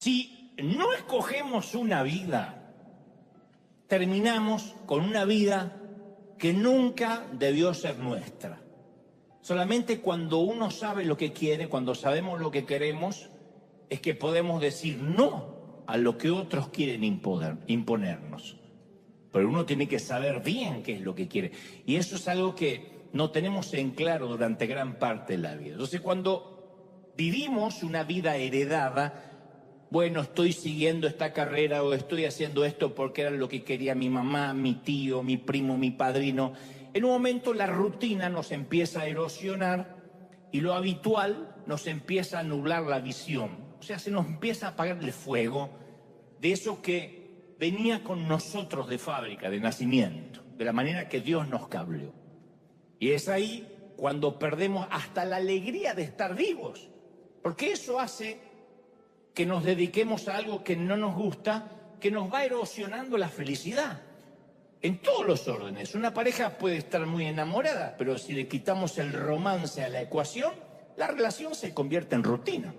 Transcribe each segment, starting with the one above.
Si no escogemos una vida, terminamos con una vida que nunca debió ser nuestra. Solamente cuando uno sabe lo que quiere, cuando sabemos lo que queremos, es que podemos decir no a lo que otros quieren imponernos. Pero uno tiene que saber bien qué es lo que quiere. Y eso es algo que no tenemos en claro durante gran parte de la vida. Entonces, cuando vivimos una vida heredada, bueno, estoy siguiendo esta carrera o estoy haciendo esto porque era lo que quería mi mamá, mi tío, mi primo, mi padrino. En un momento la rutina nos empieza a erosionar y lo habitual nos empieza a nublar la visión. O sea, se nos empieza a apagar el fuego de eso que venía con nosotros de fábrica, de nacimiento, de la manera que Dios nos cableó. Y es ahí cuando perdemos hasta la alegría de estar vivos, porque eso hace que nos dediquemos a algo que no nos gusta, que nos va erosionando la felicidad. En todos los órdenes. Una pareja puede estar muy enamorada, pero si le quitamos el romance a la ecuación, la relación se convierte en rutina.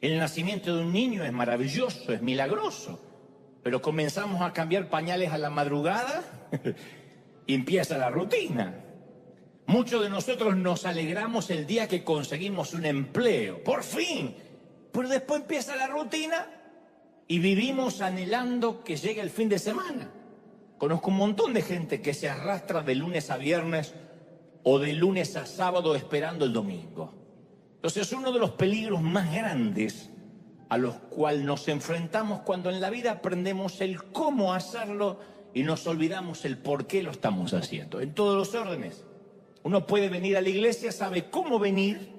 El nacimiento de un niño es maravilloso, es milagroso, pero comenzamos a cambiar pañales a la madrugada y empieza la rutina. Muchos de nosotros nos alegramos el día que conseguimos un empleo, por fin. Pero después empieza la rutina y vivimos anhelando que llegue el fin de semana. Conozco un montón de gente que se arrastra de lunes a viernes o de lunes a sábado esperando el domingo. Entonces, uno de los peligros más grandes a los cuales nos enfrentamos cuando en la vida aprendemos el cómo hacerlo y nos olvidamos el por qué lo estamos haciendo. En todos los órdenes. Uno puede venir a la iglesia, sabe cómo venir,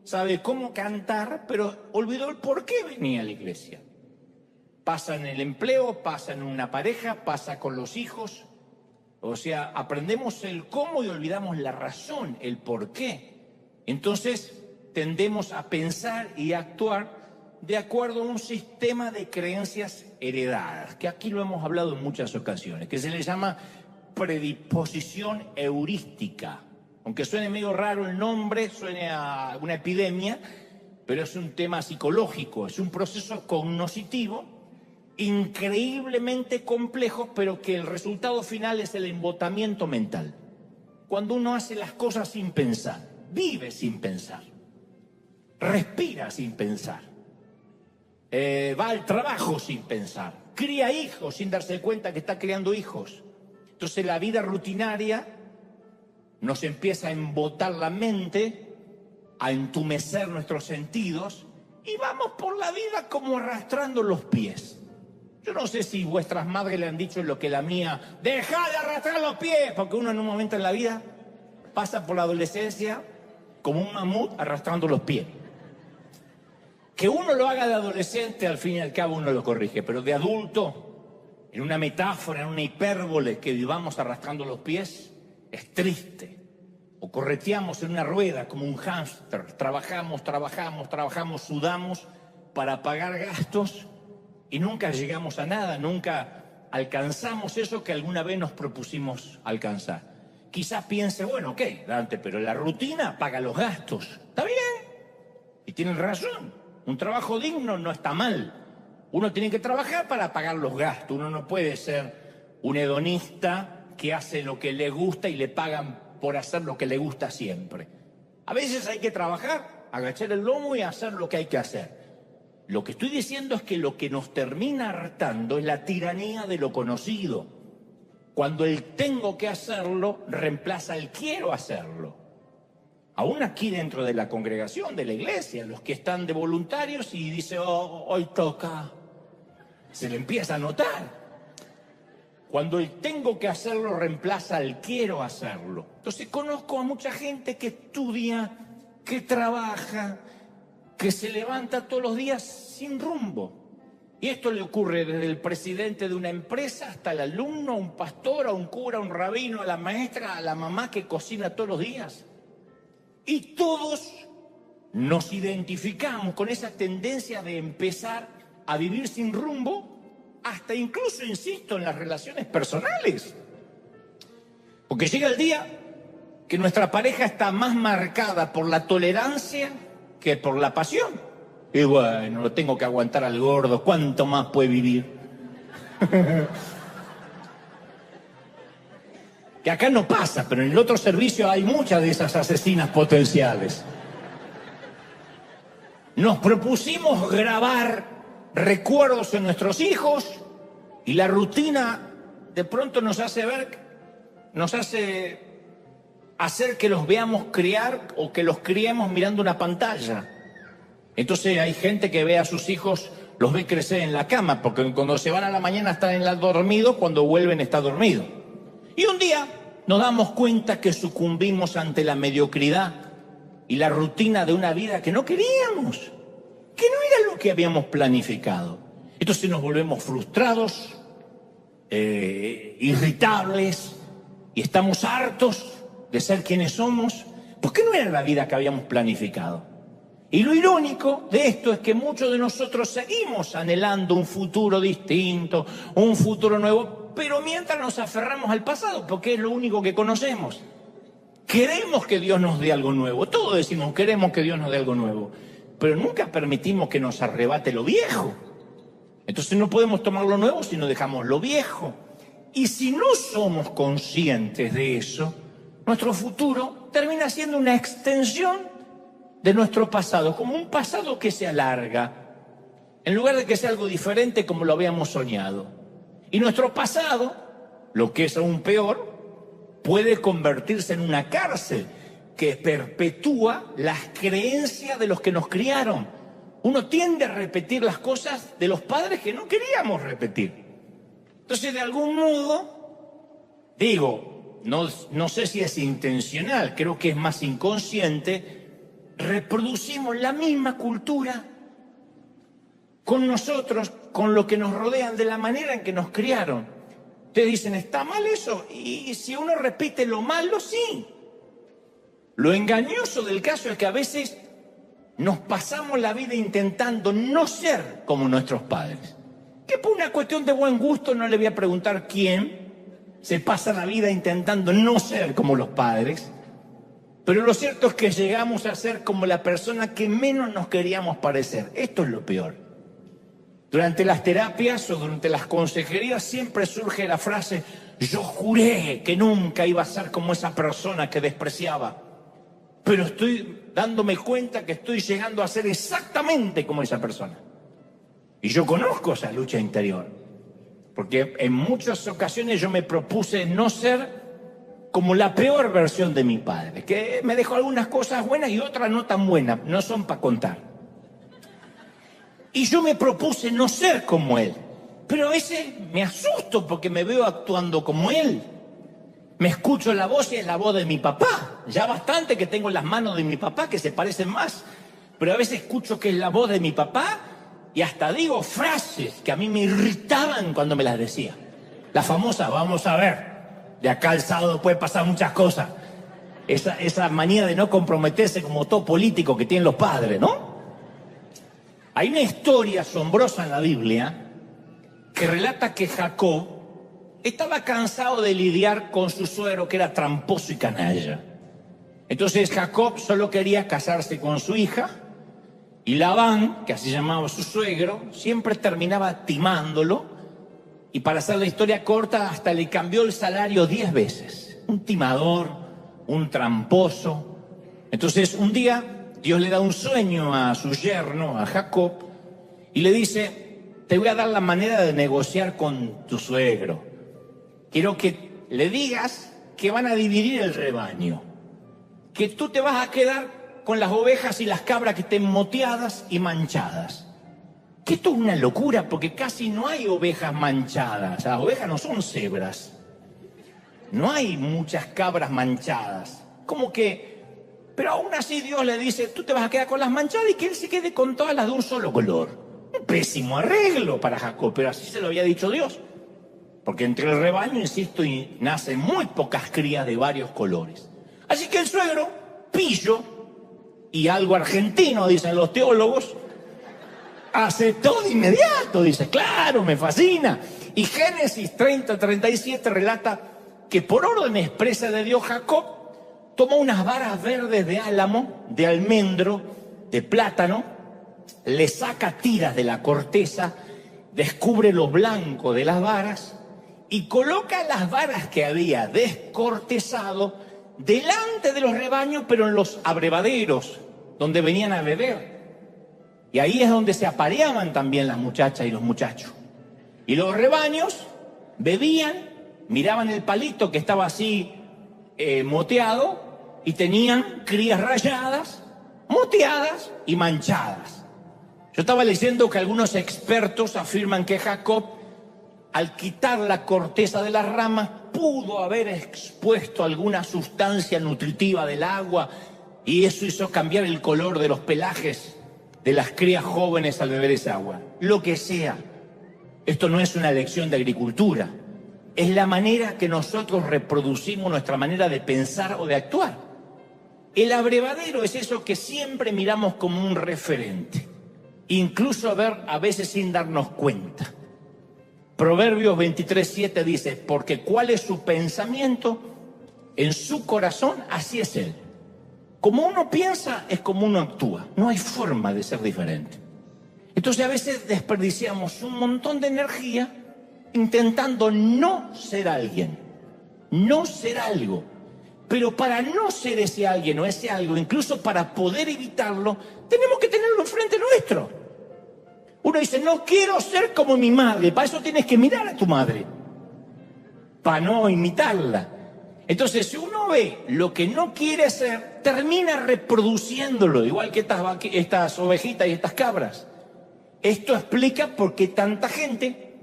sabe cómo cantar, pero olvidó el por qué venía a la iglesia. Pasa en el empleo, pasa en una pareja, pasa con los hijos. O sea, aprendemos el cómo y olvidamos la razón, el por qué. Entonces, tendemos a pensar y actuar de acuerdo a un sistema de creencias heredadas, que aquí lo hemos hablado en muchas ocasiones, que se le llama predisposición heurística. Aunque suene medio raro el nombre, suene a una epidemia, pero es un tema psicológico, es un proceso cognoscitivo increíblemente complejo, pero que el resultado final es el embotamiento mental. Cuando uno hace las cosas sin pensar, vive sin pensar, respira sin pensar, va al trabajo sin pensar, cría hijos sin darse cuenta que está criando hijos. Entonces la vida rutinaria nos empieza a embotar la mente, a entumecer nuestros sentidos y vamos por la vida como arrastrando los pies. Yo no sé si vuestras madres le han dicho lo que la mía, ¡deja de arrastrar los pies! Porque uno en un momento en la vida pasa por la adolescencia como un mamut arrastrando los pies. Que uno lo haga de adolescente, al fin y al cabo uno lo corrige, pero de adulto, en una metáfora, en una hipérbole, que vivamos arrastrando los pies, es triste. O correteamos en una rueda como un hámster, trabajamos, sudamos para pagar gastos y nunca llegamos a nada, nunca alcanzamos eso que alguna vez nos propusimos alcanzar. Quizás piense, bueno, ok, Dante, pero la rutina paga los gastos. Está bien, y tienen razón, un trabajo digno no está mal. Uno tiene que trabajar para pagar los gastos, uno no puede ser un hedonista que hace lo que le gusta y le pagan por hacer lo que le gusta siempre. A veces hay que trabajar, agachar el lomo y hacer lo que hay que hacer. Lo que estoy diciendo es que lo que nos termina hartando es la tiranía de lo conocido. Cuando el tengo que hacerlo reemplaza el quiero hacerlo. Aún aquí dentro de la congregación, de la iglesia, los que están de voluntarios y dicen, oh, hoy toca, se le empieza a notar. Cuando el tengo que hacerlo reemplaza el quiero hacerlo. Entonces conozco a mucha gente que estudia, que trabaja, que se levanta todos los días sin rumbo. Y esto le ocurre desde el presidente de una empresa hasta el alumno, un pastor, a un cura, a un rabino, a la maestra, a la mamá que cocina todos los días. Y todos nos identificamos con esa tendencia de empezar a vivir sin rumbo, hasta incluso, insisto, en las relaciones personales. Porque llega el día que nuestra pareja está más marcada por la tolerancia que por la pasión. Y bueno, lo tengo que aguantar al gordo, ¿cuánto más puede vivir? Que acá no pasa, pero en el otro servicio hay muchas de esas asesinas potenciales. Nos propusimos grabar recuerdos en nuestros hijos y la rutina de pronto nos hace hacer que los veamos criar o que los criemos mirando una pantalla. Entonces hay gente que ve a sus hijos, los ve crecer en la cama, porque cuando se van a la mañana están dormidos, cuando vuelven está dormido. Y un día nos damos cuenta que sucumbimos ante la mediocridad y la rutina de una vida que no queríamos, que no era lo que habíamos planificado. Entonces nos volvemos frustrados, irritables, y estamos hartos de ser quienes somos, porque no era la vida que habíamos planificado. Y lo irónico de esto es que muchos de nosotros seguimos anhelando un futuro distinto, un futuro nuevo, pero mientras nos aferramos al pasado, porque es lo único que conocemos. Queremos que Dios nos dé algo nuevo, todos decimos queremos que Dios nos dé algo nuevo, pero nunca permitimos que nos arrebate lo viejo. Entonces no podemos tomar lo nuevo si no dejamos lo viejo. Y si no somos conscientes de eso, nuestro futuro termina siendo una extensión de nuestro pasado, como un pasado que se alarga, en lugar de que sea algo diferente como lo habíamos soñado. Y nuestro pasado, lo que es aún peor, puede convertirse en una cárcel que perpetúa las creencias de los que nos criaron. Uno tiende a repetir las cosas de los padres que no queríamos repetir. Entonces, de algún modo, no sé si es intencional, creo que es más inconsciente, reproducimos la misma cultura con nosotros, con lo que nos rodean, de la manera en que nos criaron. Ustedes dicen, ¿está mal eso? Y si uno repite lo malo, sí. Lo engañoso del caso es que a veces nos pasamos la vida intentando no ser como nuestros padres. Que por una cuestión de buen gusto, no le voy a preguntar quién se pasa la vida intentando no ser como los padres. Pero lo cierto es que llegamos a ser como la persona que menos nos queríamos parecer. Esto es lo peor. Durante las terapias o durante las consejerías siempre surge la frase: yo juré que nunca iba a ser como esa persona que despreciaba, pero estoy dándome cuenta que estoy llegando a ser exactamente como esa persona. Y yo conozco esa lucha interior, porque en muchas ocasiones yo me propuse no ser como la peor versión de mi padre, que me dejó algunas cosas buenas y otras no tan buenas, no son para contar. Y yo me propuse no ser como él, pero a veces me asusto porque me veo actuando como él. Me escucho la voz y es la voz de mi papá. Ya bastante que tengo las manos de mi papá que se parecen más, pero a veces escucho que es la voz de mi papá y hasta digo frases que a mí me irritaban cuando me las decía. La famosa, vamos a ver. De acá al sábado puede pasar muchas cosas. Esa manía de no comprometerse como todo político que tienen los padres, ¿no? Hay una historia asombrosa en la Biblia que relata que Jacob estaba cansado de lidiar con su suegro, que era tramposo y canalla. Entonces Jacob solo quería casarse con su hija, y Labán, que así llamaba a su suegro, siempre terminaba timándolo. Y para hacer la historia corta, hasta le cambió el salario 10 veces. Un timador, un tramposo. Entonces, un día, Dios le da un sueño a su yerno, a Jacob, y le dice: te voy a dar la manera de negociar con tu suegro. Quiero que le digas que van a dividir el rebaño, que tú te vas a quedar con las ovejas y las cabras que estén moteadas y manchadas. Que esto es una locura, porque casi no hay ovejas manchadas. Las ovejas no son cebras. No hay muchas cabras manchadas. Como que... Pero aún así Dios le dice: tú te vas a quedar con las manchadas y que él se quede con todas las de un solo color. Un pésimo arreglo para Jacob, pero así se lo había dicho Dios. Porque entre el rebaño, insisto, y nacen muy pocas crías de varios colores. Así que el suegro, pillo y algo argentino, dicen los teólogos, aceptó de inmediato, dice: claro, me fascina. Y Génesis 30:37 relata que por orden expresa de Dios, Jacob tomó unas varas verdes de álamo, de almendro, de plátano, le saca tiras de la corteza, descubre lo blanco de las varas y coloca las varas que había descortezado delante de los rebaños, pero en los abrevaderos, donde venían a beber. Y ahí es donde se apareaban también las muchachas y los muchachos. Y los rebaños bebían, miraban el palito que estaba así moteado y tenían crías rayadas, moteadas y manchadas. Yo estaba leyendo que algunos expertos afirman que Jacob, al quitar la corteza de las ramas, pudo haber expuesto alguna sustancia nutritiva del agua y eso hizo cambiar el color de los pelajes de las crías jóvenes al beber esa agua. Lo que sea, esto no es una lección de agricultura, es la manera que nosotros reproducimos nuestra manera de pensar o de actuar. El abrevadero es eso que siempre miramos como un referente, incluso a veces sin darnos cuenta. Proverbios 23:7 dice, porque cuál es su pensamiento en su corazón, así es él. Como uno piensa, es como uno actúa. No hay forma de ser diferente. Entonces a veces desperdiciamos un montón de energía intentando no ser alguien, no ser algo. Pero para no ser ese alguien o ese algo, incluso para poder evitarlo, tenemos que tenerlo enfrente nuestro. Uno dice, no quiero ser como mi madre. Para eso tienes que mirar a tu madre, para no imitarla. Entonces, si uno ve lo que no quiere ser, termina reproduciéndolo, igual que estas ovejitas y estas cabras. Esto explica por qué tanta gente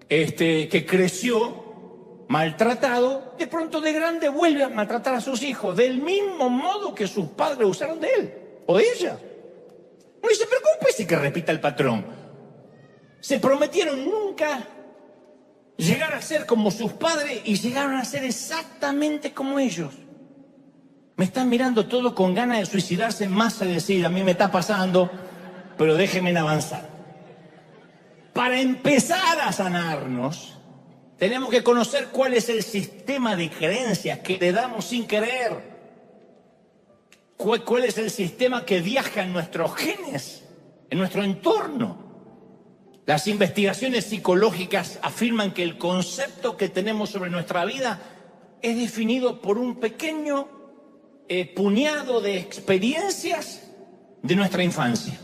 que creció maltratado, de pronto de grande vuelve a maltratar a sus hijos, del mismo modo que sus padres usaron de él o de ella. Uno dice, pero ¿cómo puede ser que repita el patrón? Se prometieron nunca llegar a ser como sus padres y llegaron a ser exactamente como ellos. Me están mirando todos con ganas de suicidarse, más a decir, a mí me está pasando, pero déjenme avanzar. Para empezar a sanarnos, tenemos que conocer cuál es el sistema de creencias que le damos sin querer. ¿Cuál es el sistema que viaja en nuestros genes, en nuestro entorno? Las investigaciones psicológicas afirman que el concepto que tenemos sobre nuestra vida es definido por un pequeño puñado de experiencias de nuestra infancia.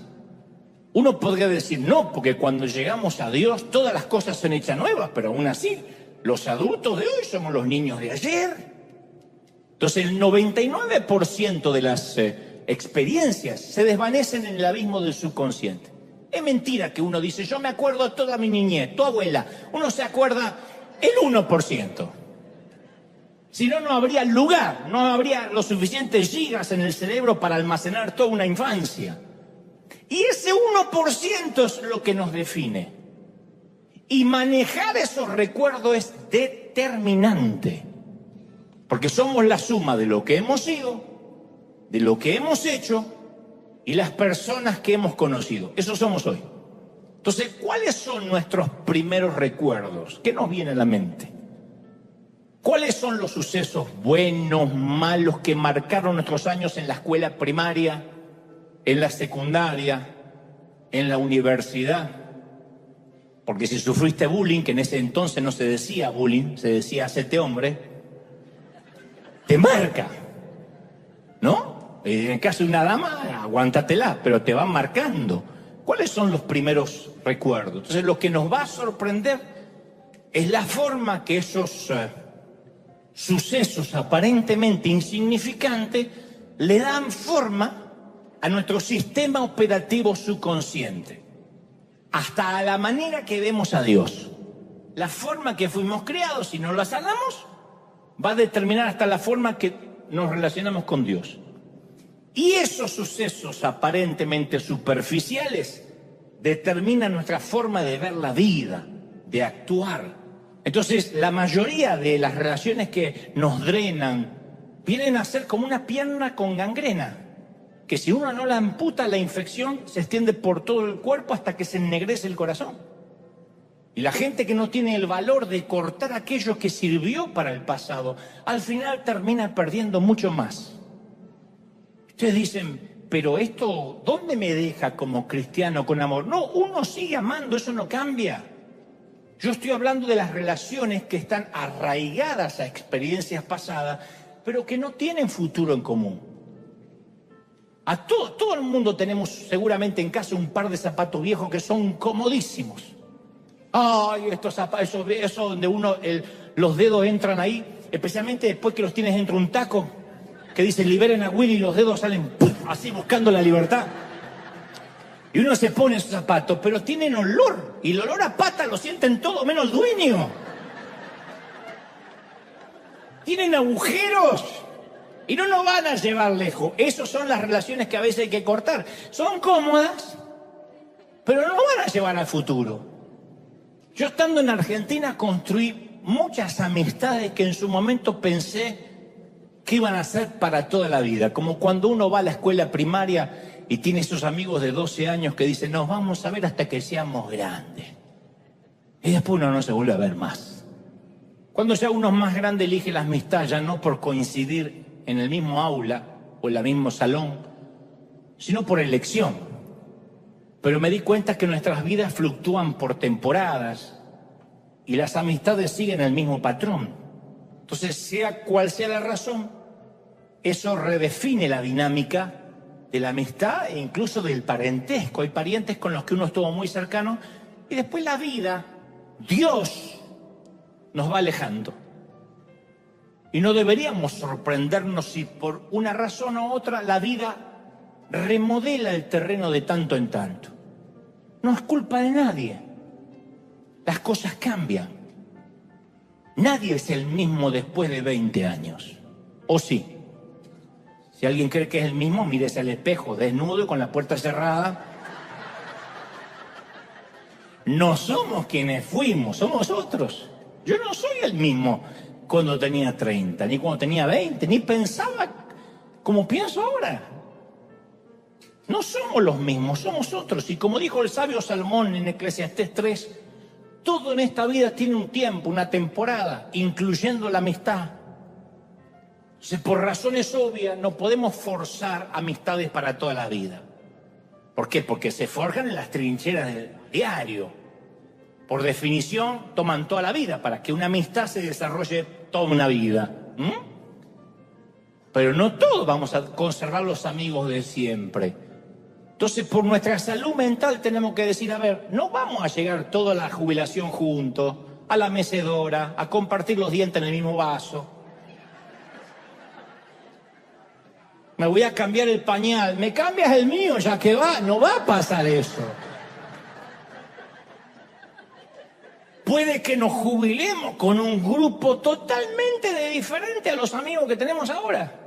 Uno podría decir, no, porque cuando llegamos a Dios todas las cosas son hechas nuevas, pero aún así, los adultos de hoy somos los niños de ayer. Entonces el 99% de las experiencias se desvanecen en el abismo del subconsciente. Es mentira que uno dice, yo me acuerdo de toda mi niñez, tu abuela. Uno se acuerda el 1%. Si no, no habría lugar, no habría los suficientes gigas en el cerebro para almacenar toda una infancia. Y ese 1% es lo que nos define. Y manejar esos recuerdos es determinante. Porque somos la suma de lo que hemos sido, de lo que hemos hecho y las personas que hemos conocido. Eso somos hoy. Entonces, ¿cuáles son nuestros primeros recuerdos? ¿Qué nos viene a la mente? ¿Cuáles son los sucesos buenos, malos que marcaron nuestros años en la escuela primaria, en la secundaria, en la universidad? Porque si sufriste bullying, que en ese entonces no se decía bullying, se decía hacete hombre, te marca, ¿no? En el caso de una dama, aguántatela, pero te van marcando. ¿Cuáles son los primeros recuerdos? Entonces, lo que nos va a sorprender es la forma que esos sucesos aparentemente insignificantes le dan forma a nuestro sistema operativo subconsciente, hasta a la manera que vemos a Dios. La forma que fuimos creados, si no la sanamos, va a determinar hasta la forma que nos relacionamos con Dios. Y esos sucesos aparentemente superficiales determinan nuestra forma de ver la vida, de actuar. Entonces, la mayoría de las relaciones que nos drenan vienen a ser como una pierna con gangrena, que si uno no la amputa, la infección se extiende por todo el cuerpo hasta que se ennegrece el corazón. Y la gente que no tiene el valor de cortar aquello que sirvió para el pasado, al final termina perdiendo mucho más. Ustedes dicen, pero esto, ¿dónde me deja como cristiano con amor? No, uno sigue amando, eso no cambia. Yo estoy hablando de las relaciones que están arraigadas a experiencias pasadas, pero que no tienen futuro en común. A todo el mundo tenemos seguramente en casa un par de zapatos viejos que son comodísimos. Ay, estos zapatos, eso donde los dedos entran ahí, especialmente después que los tienes dentro de un taco, que dice liberen a Willy y los dedos salen ¡pum!, así buscando la libertad. Y uno se pone esos zapatos, pero tienen olor, y el olor a pata lo sienten todo menos el dueño. Tienen agujeros y no nos van a llevar lejos. Esas son las relaciones que a veces hay que cortar. Son cómodas, pero no van a llevar al futuro. Yo estando en Argentina construí muchas amistades que en su momento pensé que iban a ser para toda la vida. Como cuando uno va a la escuela primaria y tiene esos amigos de 12 años que dicen nos vamos a ver hasta que seamos grandes. Y después uno no se vuelve a ver más. Cuando ya uno es más grande elige la amistad ya no por coincidir en el mismo aula o en el mismo salón, sino por elección. Pero me di cuenta que nuestras vidas fluctúan por temporadas y las amistades siguen el mismo patrón. Entonces, sea cual sea la razón, eso redefine la dinámica de la amistad e incluso del parentesco. Hay parientes con los que uno estuvo muy cercano y después la vida, Dios, nos va alejando. Y no deberíamos sorprendernos si por una razón u otra la vida remodela el terreno de tanto en tanto. No es culpa de nadie. Las cosas cambian. Nadie es el mismo después de 20 años. ¿O sí? Si alguien cree que es el mismo, mírese al espejo, desnudo y con la puerta cerrada. No somos quienes fuimos, somos otros. Yo no soy el mismo cuando tenía 30, ni cuando tenía 20, ni pensaba como pienso ahora. No somos los mismos, somos otros. Y como dijo el sabio Salomón en Eclesiastés 3, todo en esta vida tiene un tiempo, una temporada, incluyendo la amistad. Por razones obvias no podemos forzar amistades para toda la vida. ¿Por qué? Porque se forjan en las trincheras del diario. Por definición, toman toda la vida para que una amistad se desarrolle toda una vida. Pero no todos vamos a conservar los amigos de siempre. Entonces, por nuestra salud mental tenemos que decir, a ver, no vamos a llegar toda la jubilación juntos, a la mecedora, a compartir los dientes en el mismo vaso. Me voy a cambiar el pañal, me cambias el mío ya que va, no va a pasar eso. Puede que nos jubilemos con un grupo totalmente diferente a los amigos que tenemos ahora.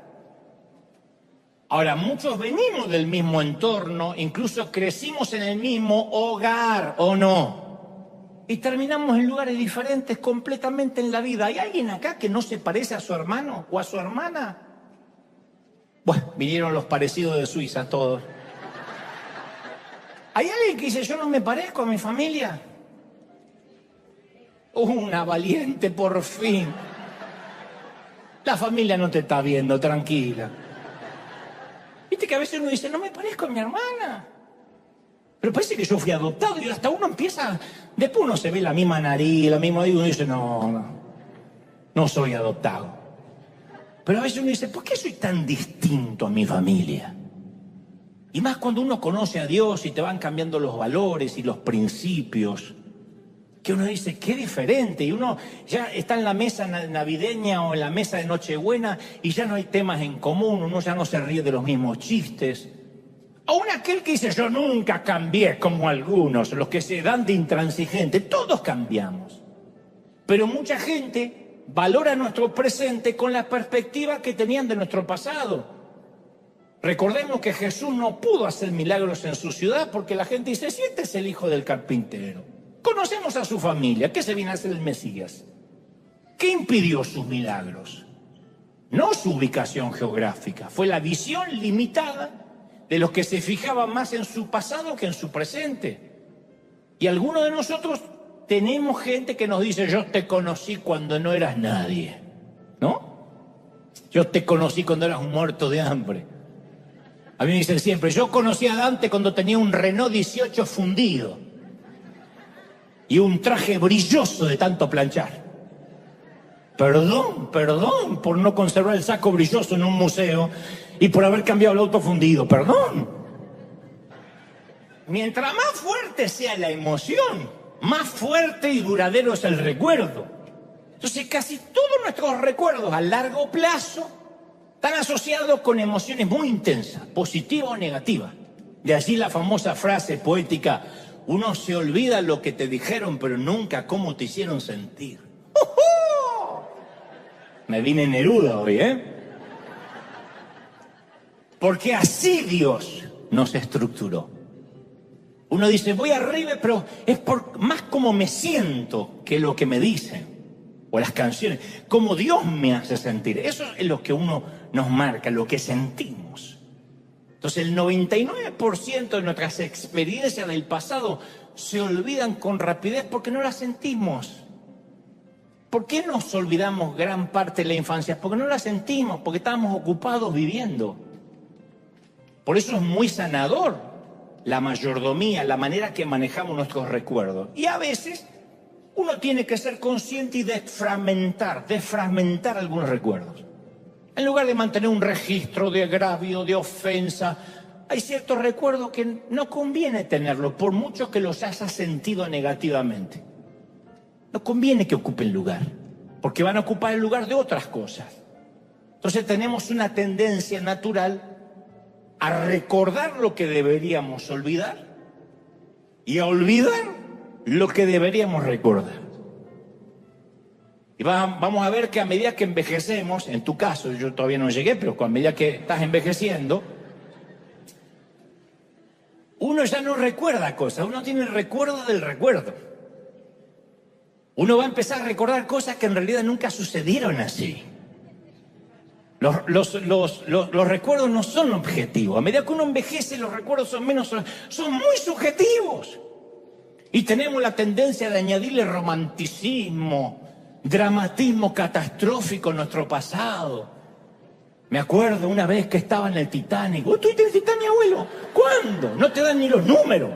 Ahora, muchos venimos del mismo entorno, incluso crecimos en el mismo hogar, ¿o no? Y terminamos en lugares diferentes completamente en la vida. ¿Hay alguien acá que no se parece a su hermano o a su hermana? Bueno, vinieron los parecidos de Suiza todos. ¿Hay alguien que dice, yo no me parezco a mi familia? Una valiente, por fin. La familia no te está viendo, tranquila. Viste que a veces uno dice, no me parezco a mi hermana. Pero parece que yo fui adoptado y hasta uno empieza... Después uno se ve la misma nariz, la misma... Y uno dice, no soy adoptado. Pero a veces uno dice, ¿por qué soy tan distinto a mi familia? Y más cuando uno conoce a Dios y te van cambiando los valores y los principios, que uno dice, qué diferente, y uno ya está en la mesa navideña o en la mesa de Nochebuena y ya no hay temas en común, uno ya no se ríe de los mismos chistes. Aún aquel que dice, yo nunca cambié como algunos, los que se dan de intransigente, todos cambiamos. Pero mucha gente valora nuestro presente con la perspectiva que tenían de nuestro pasado. Recordemos que Jesús no pudo hacer milagros en su ciudad porque la gente dice, si este es el hijo del carpintero. Conocemos a su familia. ¿Qué se viene a hacer el Mesías? ¿Qué impidió sus milagros? No su ubicación geográfica. Fue la visión limitada de los que se fijaban más en su pasado que en su presente. Y algunos de nosotros tenemos gente que nos dice, yo te conocí cuando no eras nadie. ¿No? Yo te conocí cuando eras un muerto de hambre. A mí me dicen siempre, yo conocí a Dante cuando tenía un Renault 18 fundido y un traje brilloso de tanto planchar. Perdón por no conservar el saco brilloso en un museo y por haber cambiado el auto fundido, perdón. Mientras más fuerte sea la emoción, más fuerte y duradero es el recuerdo. Entonces casi todos nuestros recuerdos a largo plazo están asociados con emociones muy intensas, positivas o negativas. De allí la famosa frase poética, uno se olvida lo que te dijeron, pero nunca cómo te hicieron sentir. ¡Oh! Me vine Neruda hoy, ¿eh? Porque así Dios nos estructuró. Uno dice, voy arriba, pero es por más como me siento que lo que me dicen. O las canciones, como Dios me hace sentir. Eso es lo que uno nos marca, lo que sentimos. Entonces el 99% de nuestras experiencias del pasado se olvidan con rapidez porque no las sentimos. ¿Por qué nos olvidamos gran parte de la infancia? Porque no la sentimos, porque estábamos ocupados viviendo. Por eso es muy sanador la mayordomía, la manera que manejamos nuestros recuerdos. Y a veces uno tiene que ser consciente y desfragmentar algunos recuerdos. En lugar de mantener un registro de agravio, de ofensa, hay ciertos recuerdos que no conviene tenerlos, por mucho que los hayas sentido negativamente. No conviene que ocupen lugar, porque van a ocupar el lugar de otras cosas. Entonces tenemos una tendencia natural a recordar lo que deberíamos olvidar y a olvidar lo que deberíamos recordar. Y vamos a ver que a medida que envejecemos, en tu caso, yo todavía no llegué, pero a medida que estás envejeciendo, uno ya no recuerda cosas, uno tiene el recuerdo del recuerdo. Uno va a empezar a recordar cosas que en realidad nunca sucedieron así. Los recuerdos no son objetivos. A medida que uno envejece, los recuerdos son muy subjetivos. Y tenemos la tendencia de añadirle romanticismo, dramatismo catastrófico a nuestro pasado. Me acuerdo una vez que estaba en el Titanic. ¿Vos estuviste en el Titanic, abuelo? ¿Cuándo? No te dan ni los números.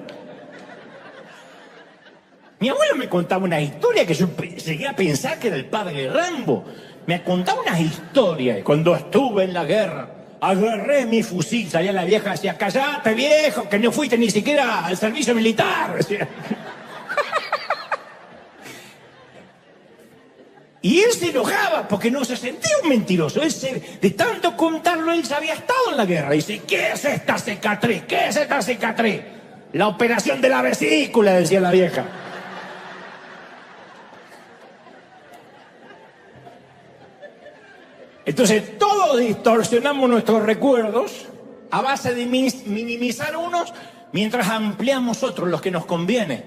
Mi abuelo me contaba una historia que yo llegué a pensar que era el padre Rambo. Me contaba unas historias. Cuando estuve en la guerra, agarré mi fusil, salía la vieja y decía, callate viejo, que no fuiste ni siquiera al servicio militar. Decía. Y él se enojaba porque no se sentía un mentiroso. De tanto contarlo, él ya había estado en la guerra. Dice, ¿qué es esta cicatriz? ¿Qué es esta cicatriz? La operación de la vesícula, decía la vieja. Entonces, todos distorsionamos nuestros recuerdos a base de minimizar unos mientras ampliamos otros, los que nos conviene.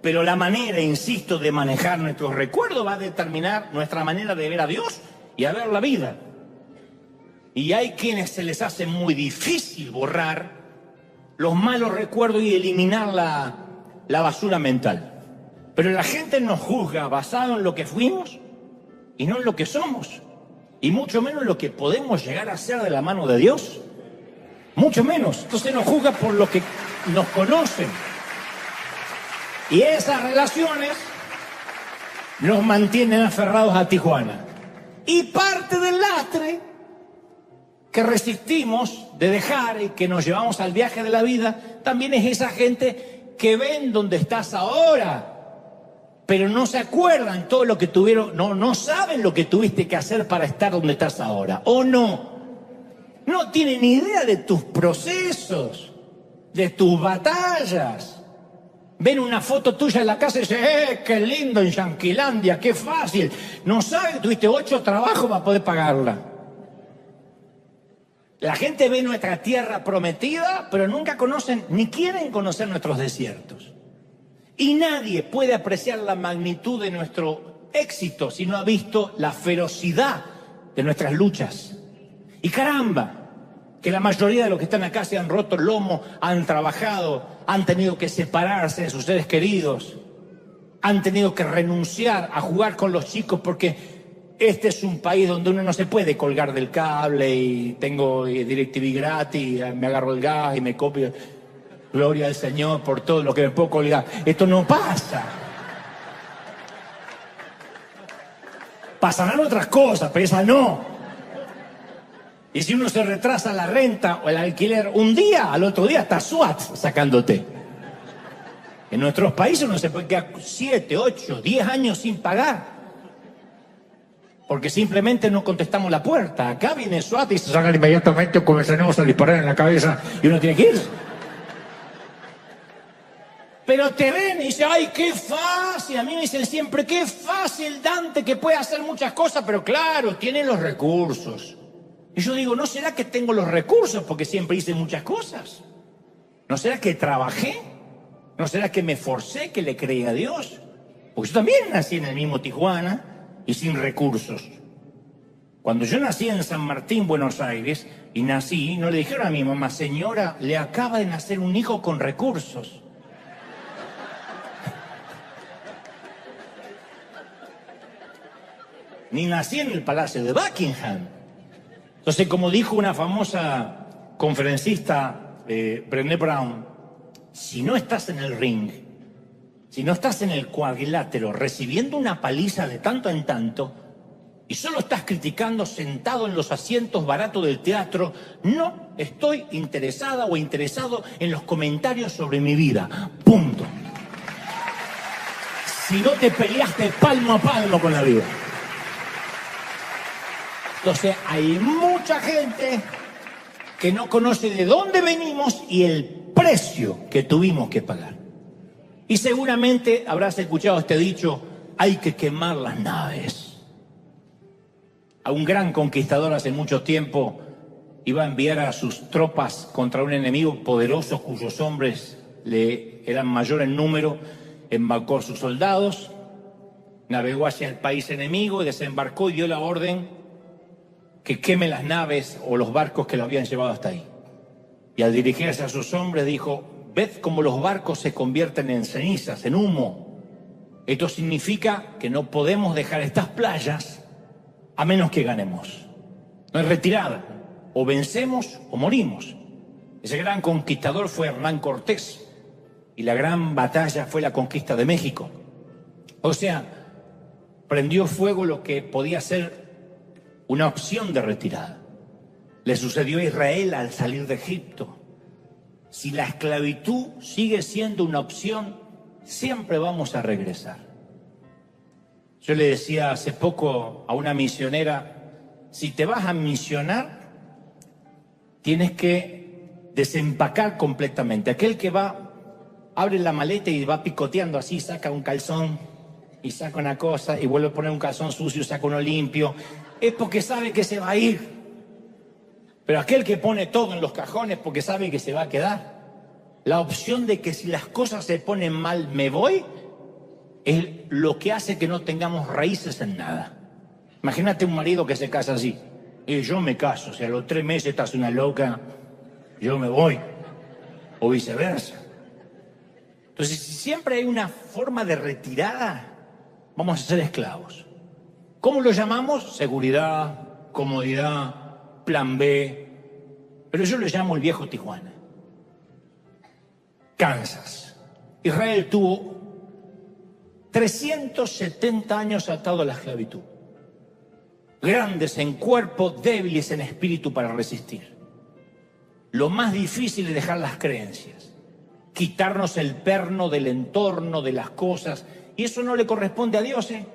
Pero la manera, insisto, de manejar nuestros recuerdos va a determinar nuestra manera de ver a Dios y a ver la vida. Y hay quienes se les hace muy difícil borrar los malos recuerdos y eliminar la basura mental. Pero la gente nos juzga basado en lo que fuimos y no en lo que somos. Y mucho menos en lo que podemos llegar a ser de la mano de Dios. Mucho menos. Entonces nos juzga por lo que nos conocen. Y esas relaciones nos mantienen aferrados a Tijuana. Y parte del lastre que resistimos de dejar y que nos llevamos al viaje de la vida, también es esa gente que ven dónde estás ahora, pero no se acuerdan todo lo que tuvieron, no saben lo que tuviste que hacer para estar donde estás ahora, o no tienen idea de tus procesos, de tus batallas. Ven una foto tuya en la casa y dicen, qué lindo en Yanquilandia, qué fácil. No saben que tuviste 8 trabajos para poder pagarla. La gente ve nuestra tierra prometida, pero nunca conocen, ni quieren conocer nuestros desiertos. Y nadie puede apreciar la magnitud de nuestro éxito si no ha visto la ferocidad de nuestras luchas. Y caramba, que la mayoría de los que están acá se han roto el lomo, han trabajado, han tenido que separarse de sus seres queridos, han tenido que renunciar a jugar con los chicos porque este es un país donde uno no se puede colgar del cable y tengo DirecTV gratis, me agarro el gas y me copio. Gloria al Señor por todo lo que me puedo colgar. Esto no pasa. Pasarán otras cosas, pero esas no. Y si uno se retrasa la renta o el alquiler un día, al otro día está SWAT sacándote. En nuestros países uno se puede quedar 7, 8, 10 años sin pagar. Porque simplemente no contestamos la puerta. Acá viene SWAT y se sacan inmediatamente o comenzaremos a disparar en la cabeza y uno tiene que ir. Pero te ven y dicen, ¡ay, qué fácil! A mí me dicen siempre, ¡qué fácil, Dante, que puede hacer muchas cosas! Pero claro, tiene los recursos. Y yo digo, ¿no será que tengo los recursos porque siempre hice muchas cosas? ¿No será que trabajé? ¿No será que me forcé, que le creí a Dios? Porque yo también nací en el mismo Tijuana y sin recursos. Cuando yo nací en San Martín, Buenos Aires, y nací, no le dijeron a mi mamá, señora, le acaba de nacer un hijo con recursos. Ni nací en el Palacio de Buckingham. Entonces, como dijo una famosa conferencista, Brené Brown, si no estás en el ring, si no estás en el cuadrilátero recibiendo una paliza de tanto en tanto y solo estás criticando sentado en los asientos baratos del teatro, no estoy interesada o interesado en los comentarios sobre mi vida. Punto. Si no te peleaste palmo a palmo con la vida. Entonces hay mucha gente que no conoce de dónde venimos y el precio que tuvimos que pagar. Y seguramente habrás escuchado este dicho, hay que quemar las naves. A un gran conquistador hace mucho tiempo iba a enviar a sus tropas contra un enemigo poderoso cuyos hombres le eran mayor en número, embarcó a sus soldados, navegó hacia el país enemigo, desembarcó y dio la orden que queme las naves o los barcos que lo habían llevado hasta ahí. Y al dirigirse a sus hombres dijo, ved cómo los barcos se convierten en cenizas, en humo. Esto significa que no podemos dejar estas playas a menos que ganemos. No es retirada, o vencemos o morimos. Ese gran conquistador fue Hernán Cortés y la gran batalla fue la conquista de México. O sea, prendió fuego lo que podía ser una opción de retirada. Le sucedió a Israel al salir de Egipto. Si la esclavitud sigue siendo una opción, siempre vamos a regresar. Yo le decía hace poco a una misionera, si te vas a misionar, tienes que desempacar completamente. Aquel que va, abre la maleta y va picoteando así, saca un calzón y saca una cosa y vuelve a poner un calzón sucio, saca uno limpio, es porque sabe que se va a ir. Pero aquel que pone todo en los cajones porque sabe que se va a quedar. La opción de que si las cosas se ponen mal me voy es lo que hace que no tengamos raíces en nada. Imagínate un marido que se casa así. Y yo me caso, si a los 3 meses estás una loca, yo me voy. O viceversa. Entonces, si siempre hay una forma de retirada, vamos a ser esclavos. ¿Cómo lo llamamos? Seguridad, comodidad, plan B. Pero yo lo llamo el viejo Tijuana. Kansas. Israel tuvo 370 años atado a la esclavitud. Grandes en cuerpo, débiles en espíritu para resistir. Lo más difícil es dejar las creencias. Quitarnos el perno del entorno, de las cosas. Y eso no le corresponde a Dios, ¿eh?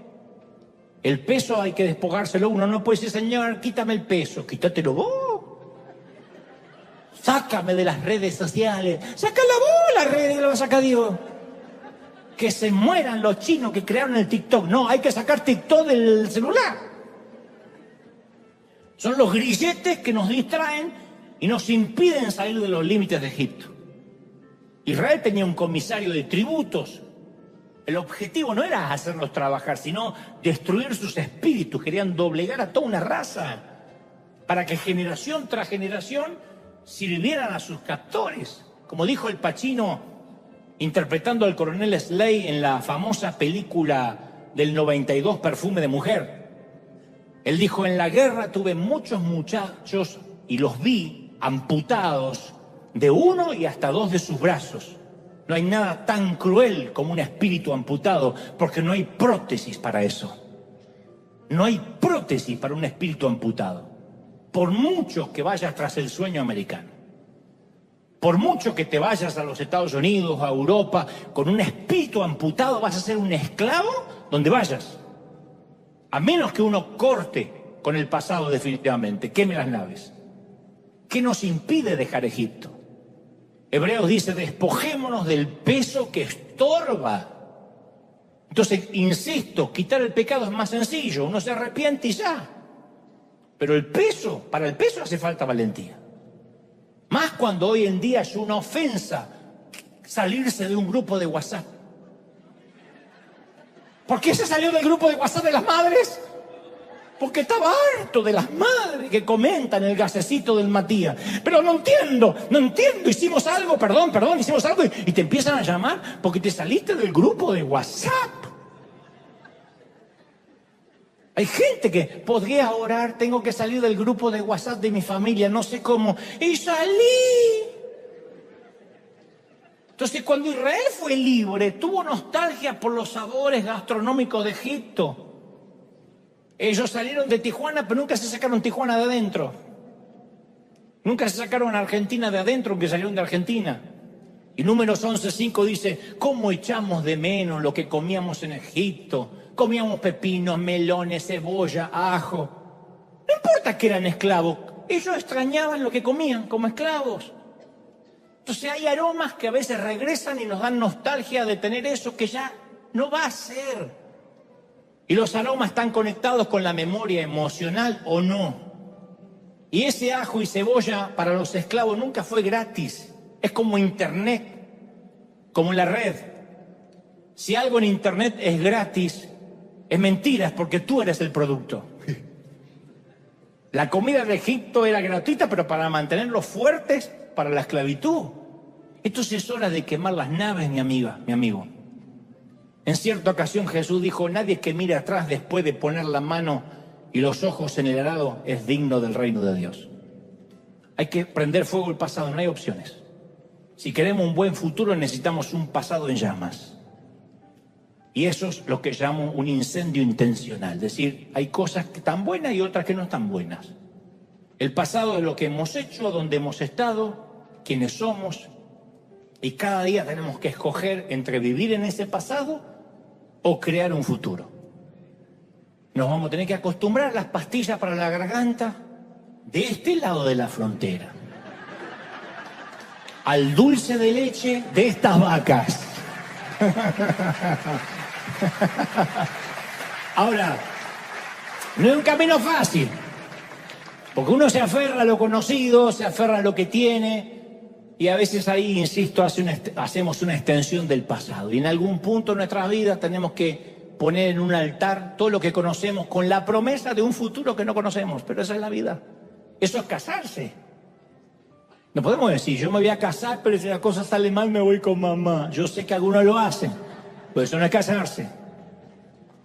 El peso hay que despojárselo. Uno no puede decir, Señor, quítame el peso. Quítatelo vos. Sácame de las redes sociales. Sácala vos las redes que lo va a sacar Dios. Que se mueran los chinos que crearon el TikTok. No, hay que sacar TikTok del celular. Son los grilletes que nos distraen y nos impiden salir de los límites de Egipto. Israel tenía un comisario de tributos. El objetivo no era hacerlos trabajar, sino destruir sus espíritus. Querían doblegar a toda una raza para que generación tras generación sirvieran a sus captores. Como dijo el Pacino, interpretando al coronel Slade en la famosa película del 92, Perfume de Mujer. Él dijo, en la guerra tuve muchos muchachos y los vi amputados de uno y hasta dos de sus brazos. No hay nada tan cruel como un espíritu amputado, porque no hay prótesis para eso. No hay prótesis para un espíritu amputado. Por mucho que vayas tras el sueño americano, por mucho que te vayas a los Estados Unidos, a Europa, con un espíritu amputado vas a ser un esclavo donde vayas. A menos que uno corte con el pasado definitivamente, queme las naves. ¿Qué nos impide dejar Egipto? Hebreos dice, despojémonos del peso que estorba. Entonces, insisto, quitar el pecado es más sencillo, uno se arrepiente y ya. Pero el peso, para el peso hace falta valentía. Más cuando hoy en día es una ofensa salirse de un grupo de WhatsApp. ¿Por qué se salió del grupo de WhatsApp de las madres? Porque estaba harto de las madres que comentan el gasecito del Matías. Pero no entiendo, hicimos algo, perdón, hicimos algo y te empiezan a llamar porque te saliste del grupo de WhatsApp. Hay gente que podría orar, tengo que salir del grupo de WhatsApp de mi familia, no sé cómo, y salí. Entonces, cuando Israel fue libre, tuvo nostalgia por los sabores gastronómicos de Egipto. Ellos salieron de Tijuana, pero nunca se sacaron Tijuana de adentro. Nunca se sacaron a Argentina de adentro, aunque salieron de Argentina. Y Números 11:5 dice, ¿cómo echamos de menos lo que comíamos en Egipto? Comíamos pepinos, melones, cebolla, ajo. No importa que eran esclavos, ellos extrañaban lo que comían como esclavos. Entonces hay aromas que a veces regresan y nos dan nostalgia de tener eso que ya no va a ser. Y los aromas están conectados con la memoria emocional o no. Y ese ajo y cebolla para los esclavos nunca fue gratis. Es como internet, como la red. Si algo en internet es gratis, es mentira, es porque tú eres el producto. La comida de Egipto era gratuita, pero para mantenerlos fuertes para la esclavitud. Entonces es hora de quemar las naves, mi amigo. En cierta ocasión Jesús dijo, nadie que mire atrás después de poner la mano y los ojos en el arado es digno del reino de Dios. Hay que prender fuego el pasado, no hay opciones. Si queremos un buen futuro necesitamos un pasado en llamas. Y eso es lo que llamo un incendio intencional. Es decir, hay cosas que están buenas y otras que no están buenas. El pasado es lo que hemos hecho, donde hemos estado, quiénes somos. Y cada día tenemos que escoger entre vivir en ese pasado o crear un futuro. Nos vamos a tener que acostumbrar a las pastillas para la garganta de este lado de la frontera. Al dulce de leche de estas vacas. Ahora, no es un camino fácil, porque uno se aferra a lo conocido, se aferra a lo que tiene, y a veces ahí, insisto, hacemos una extensión del pasado. Y en algún punto de nuestras vidas tenemos que poner en un altar todo lo que conocemos con la promesa de un futuro que no conocemos, pero esa es la vida. Eso es casarse. No podemos decir, yo me voy a casar, pero si la cosa sale mal me voy con mamá. Yo sé que algunos lo hacen, pero eso no es casarse.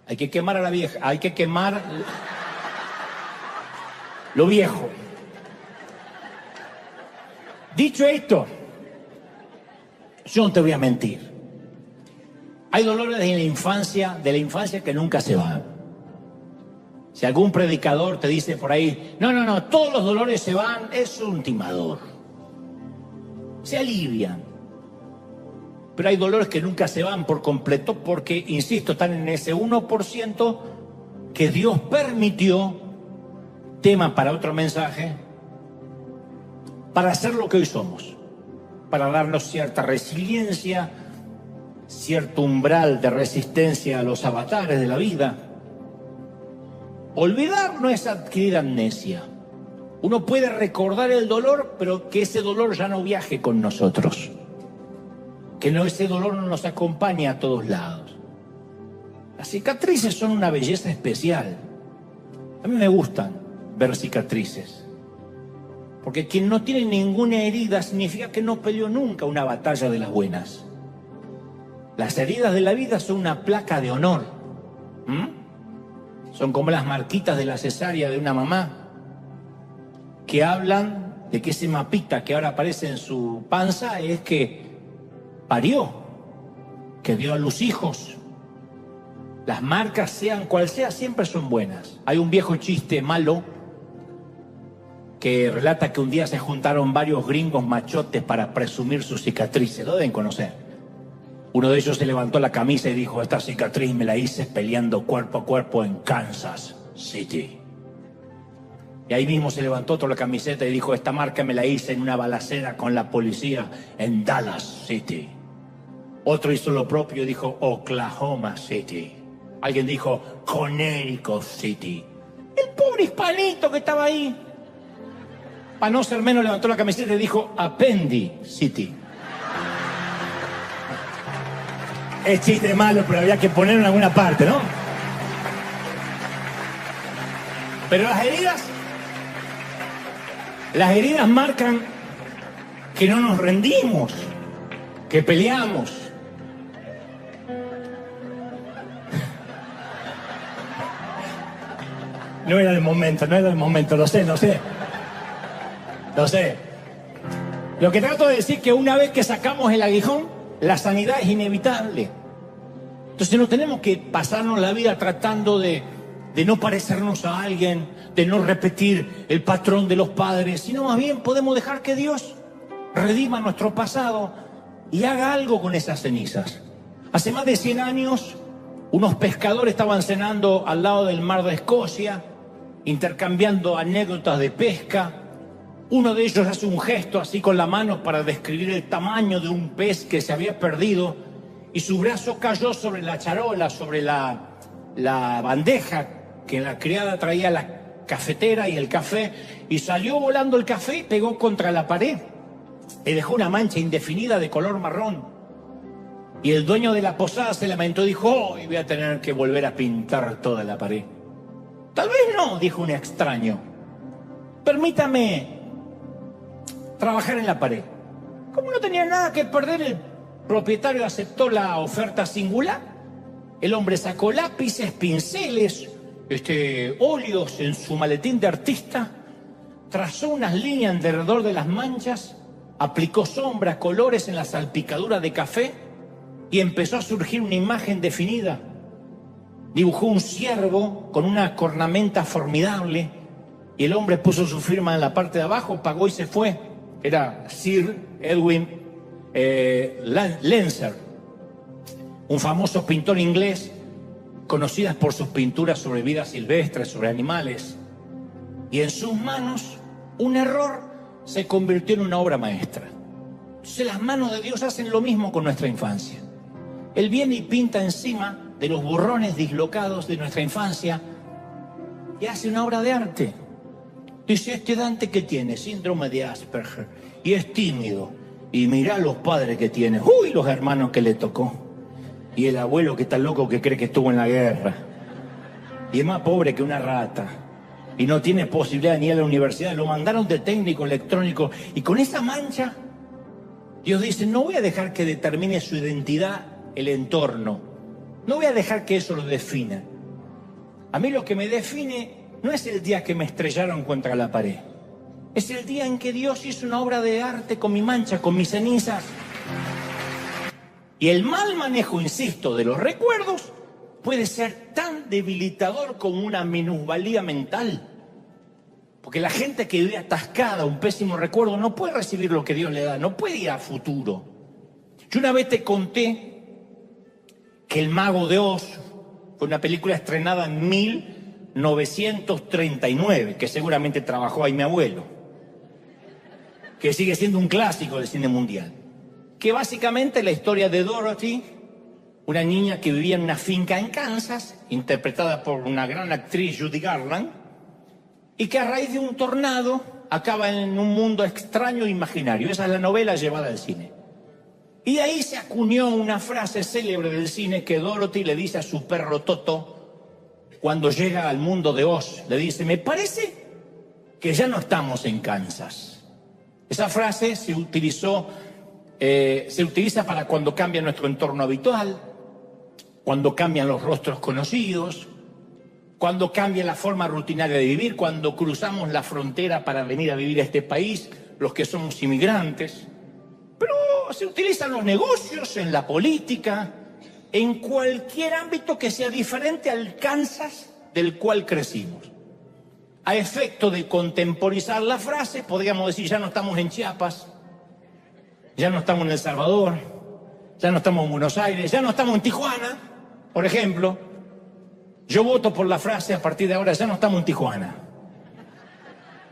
Hay que quemar a la vieja, hay que quemar lo viejo. Dicho esto, yo no te voy a mentir. Hay dolores de la infancia que nunca se van. Si algún predicador te dice por ahí, no, todos los dolores se van, es un timador. Se alivian. Pero hay dolores que nunca se van por completo porque, insisto, están en ese 1% que Dios permitió, tema para otro mensaje, para hacer lo que hoy somos, para darnos cierta resiliencia, cierto umbral de resistencia a los avatares de la vida. Olvidar no es adquirir amnesia. Uno puede recordar el dolor, pero que ese dolor ya no viaje con nosotros. Que ese dolor no nos acompañe a todos lados. Las cicatrices son una belleza especial. A mí me gustan ver cicatrices. Porque quien no tiene ninguna herida significa que no peleó nunca una batalla de las buenas. Las heridas de la vida son una placa de honor. Son como las marquitas de la cesárea de una mamá, que hablan de que ese mapita que ahora aparece en su panza es que parió, que dio a luz hijos. Las marcas, sean cual sea, siempre son buenas. Hay un viejo chiste malo que relata que un día se juntaron varios gringos machotes para presumir sus cicatrices. Lo deben conocer. Uno de ellos se levantó la camisa y dijo: esta cicatriz me la hice peleando cuerpo a cuerpo en Kansas City. Y ahí mismo se levantó otro la camiseta y dijo: esta marca me la hice en una balacera con la policía en Dallas City. Otro hizo lo propio y dijo: Oklahoma City. Alguien dijo: Connecticut City. El pobre hispanito que estaba ahí, para no ser menos, levantó la camiseta y dijo: Appendi City. Es chiste malo, pero había que ponerlo en alguna parte, ¿no? Pero las heridas marcan que no nos rendimos, que peleamos. No era el momento, lo sé. Lo que trato de decir es que una vez que sacamos el aguijón, la sanidad es inevitable. Entonces no tenemos que pasarnos la vida tratando de no parecernos a alguien, de no repetir el patrón de los padres, sino más bien podemos dejar que Dios redima nuestro pasado y haga algo con esas cenizas. Hace más de 100 años, unos pescadores estaban cenando al lado del mar de Escocia, intercambiando anécdotas de pesca. Uno de ellos hace un gesto así con la mano para describir el tamaño de un pez que se había perdido, y su brazo cayó sobre la charola, sobre la bandeja que la criada traía, la cafetera y el café, y salió volando el café y pegó contra la pared y dejó una mancha indefinida de color marrón. Y el dueño de la posada se lamentó y dijo: hoy voy a tener que volver a pintar toda la pared. Tal vez no, dijo un extraño. Permítame trabajar en la pared. Como no tenía nada que perder, el propietario aceptó la oferta singular. El hombre sacó lápices, pinceles, óleos en su maletín de artista, trazó unas líneas alrededor de las manchas, aplicó sombras, colores en la salpicadura de café y empezó a surgir una imagen definida. Dibujó un ciervo con una cornamenta formidable y el hombre puso su firma en la parte de abajo, pagó y se fue. Era Sir Edwin Spencer, un famoso pintor inglés, conocido por sus pinturas sobre vida silvestre, sobre animales. Y en sus manos, un error se convirtió en una obra maestra. Entonces las manos de Dios hacen lo mismo con nuestra infancia. Él viene y pinta encima de los borrones dislocados de nuestra infancia y hace una obra de arte. Dice: este Dante que tiene síndrome de Asperger y es tímido, y mirá los padres que tiene, uy, los hermanos que le tocó, y el abuelo que está loco que cree que estuvo en la guerra, y es más pobre que una rata, y no tiene posibilidad ni ir a la universidad, lo mandaron de técnico electrónico, y con esa mancha Dios dice: no voy a dejar que determine su identidad el entorno, no voy a dejar que eso lo defina. A mí lo que me define no es el día que me estrellaron contra la pared, es el día en que Dios hizo una obra de arte con mi mancha, con mis cenizas. Y el mal manejo, insisto, de los recuerdos puede ser tan debilitador como una minusvalía mental. Porque la gente que vive atascada, un pésimo recuerdo, no puede recibir lo que Dios le da, no puede ir a futuro. Yo una vez te conté que El Mago de Oz fue una película estrenada en 1939, que seguramente trabajó ahí mi abuelo, que sigue siendo un clásico del cine mundial, que básicamente es la historia de Dorothy, una niña que vivía en una finca en Kansas, interpretada por una gran actriz, Judy Garland, y que a raíz de un tornado acaba en un mundo extraño e imaginario. Esa es la novela llevada al cine. Y de ahí se acuñó una frase célebre del cine que Dorothy le dice a su perro Toto cuando llega al mundo de Oz. Le dice: me parece que ya no estamos en Kansas. Esa frase se utiliza para cuando cambia nuestro entorno habitual, cuando cambian los rostros conocidos, cuando cambia la forma rutinaria de vivir, cuando cruzamos la frontera para venir a vivir a este país, los que somos inmigrantes. Pero se utilizan los negocios, en la política, en cualquier ámbito que sea diferente al Kansas del cual crecimos. A efecto de contemporizar la frase, podríamos decir, ya no estamos en Chiapas, ya no estamos en El Salvador, ya no estamos en Buenos Aires, ya no estamos en Tijuana, por ejemplo. Yo voto por la frase, a partir de ahora, ya no estamos en Tijuana.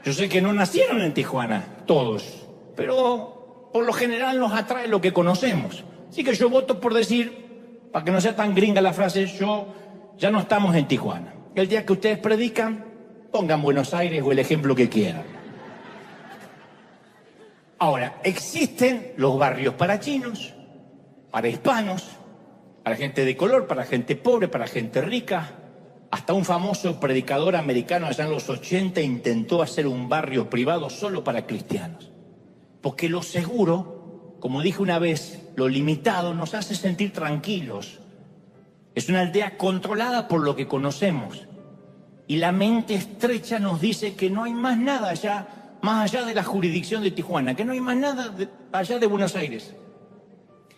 Yo sé que no nacieron en Tijuana, todos, pero por lo general nos atrae lo que conocemos. Así que yo voto por decir, para que no sea tan gringa la frase, ya no estamos en Tijuana. El día que ustedes predican, pongan Buenos Aires o el ejemplo que quieran. Ahora, existen los barrios para chinos, para hispanos, para gente de color, para gente pobre, para gente rica. Hasta un famoso predicador americano allá en los 80 intentó hacer un barrio privado solo para cristianos. Porque lo seguro, como dije una vez, lo limitado nos hace sentir tranquilos. Es una aldea controlada por lo que conocemos. Y la mente estrecha nos dice que no hay más nada allá, más allá de la jurisdicción de Tijuana, que no hay más nada allá de Buenos Aires.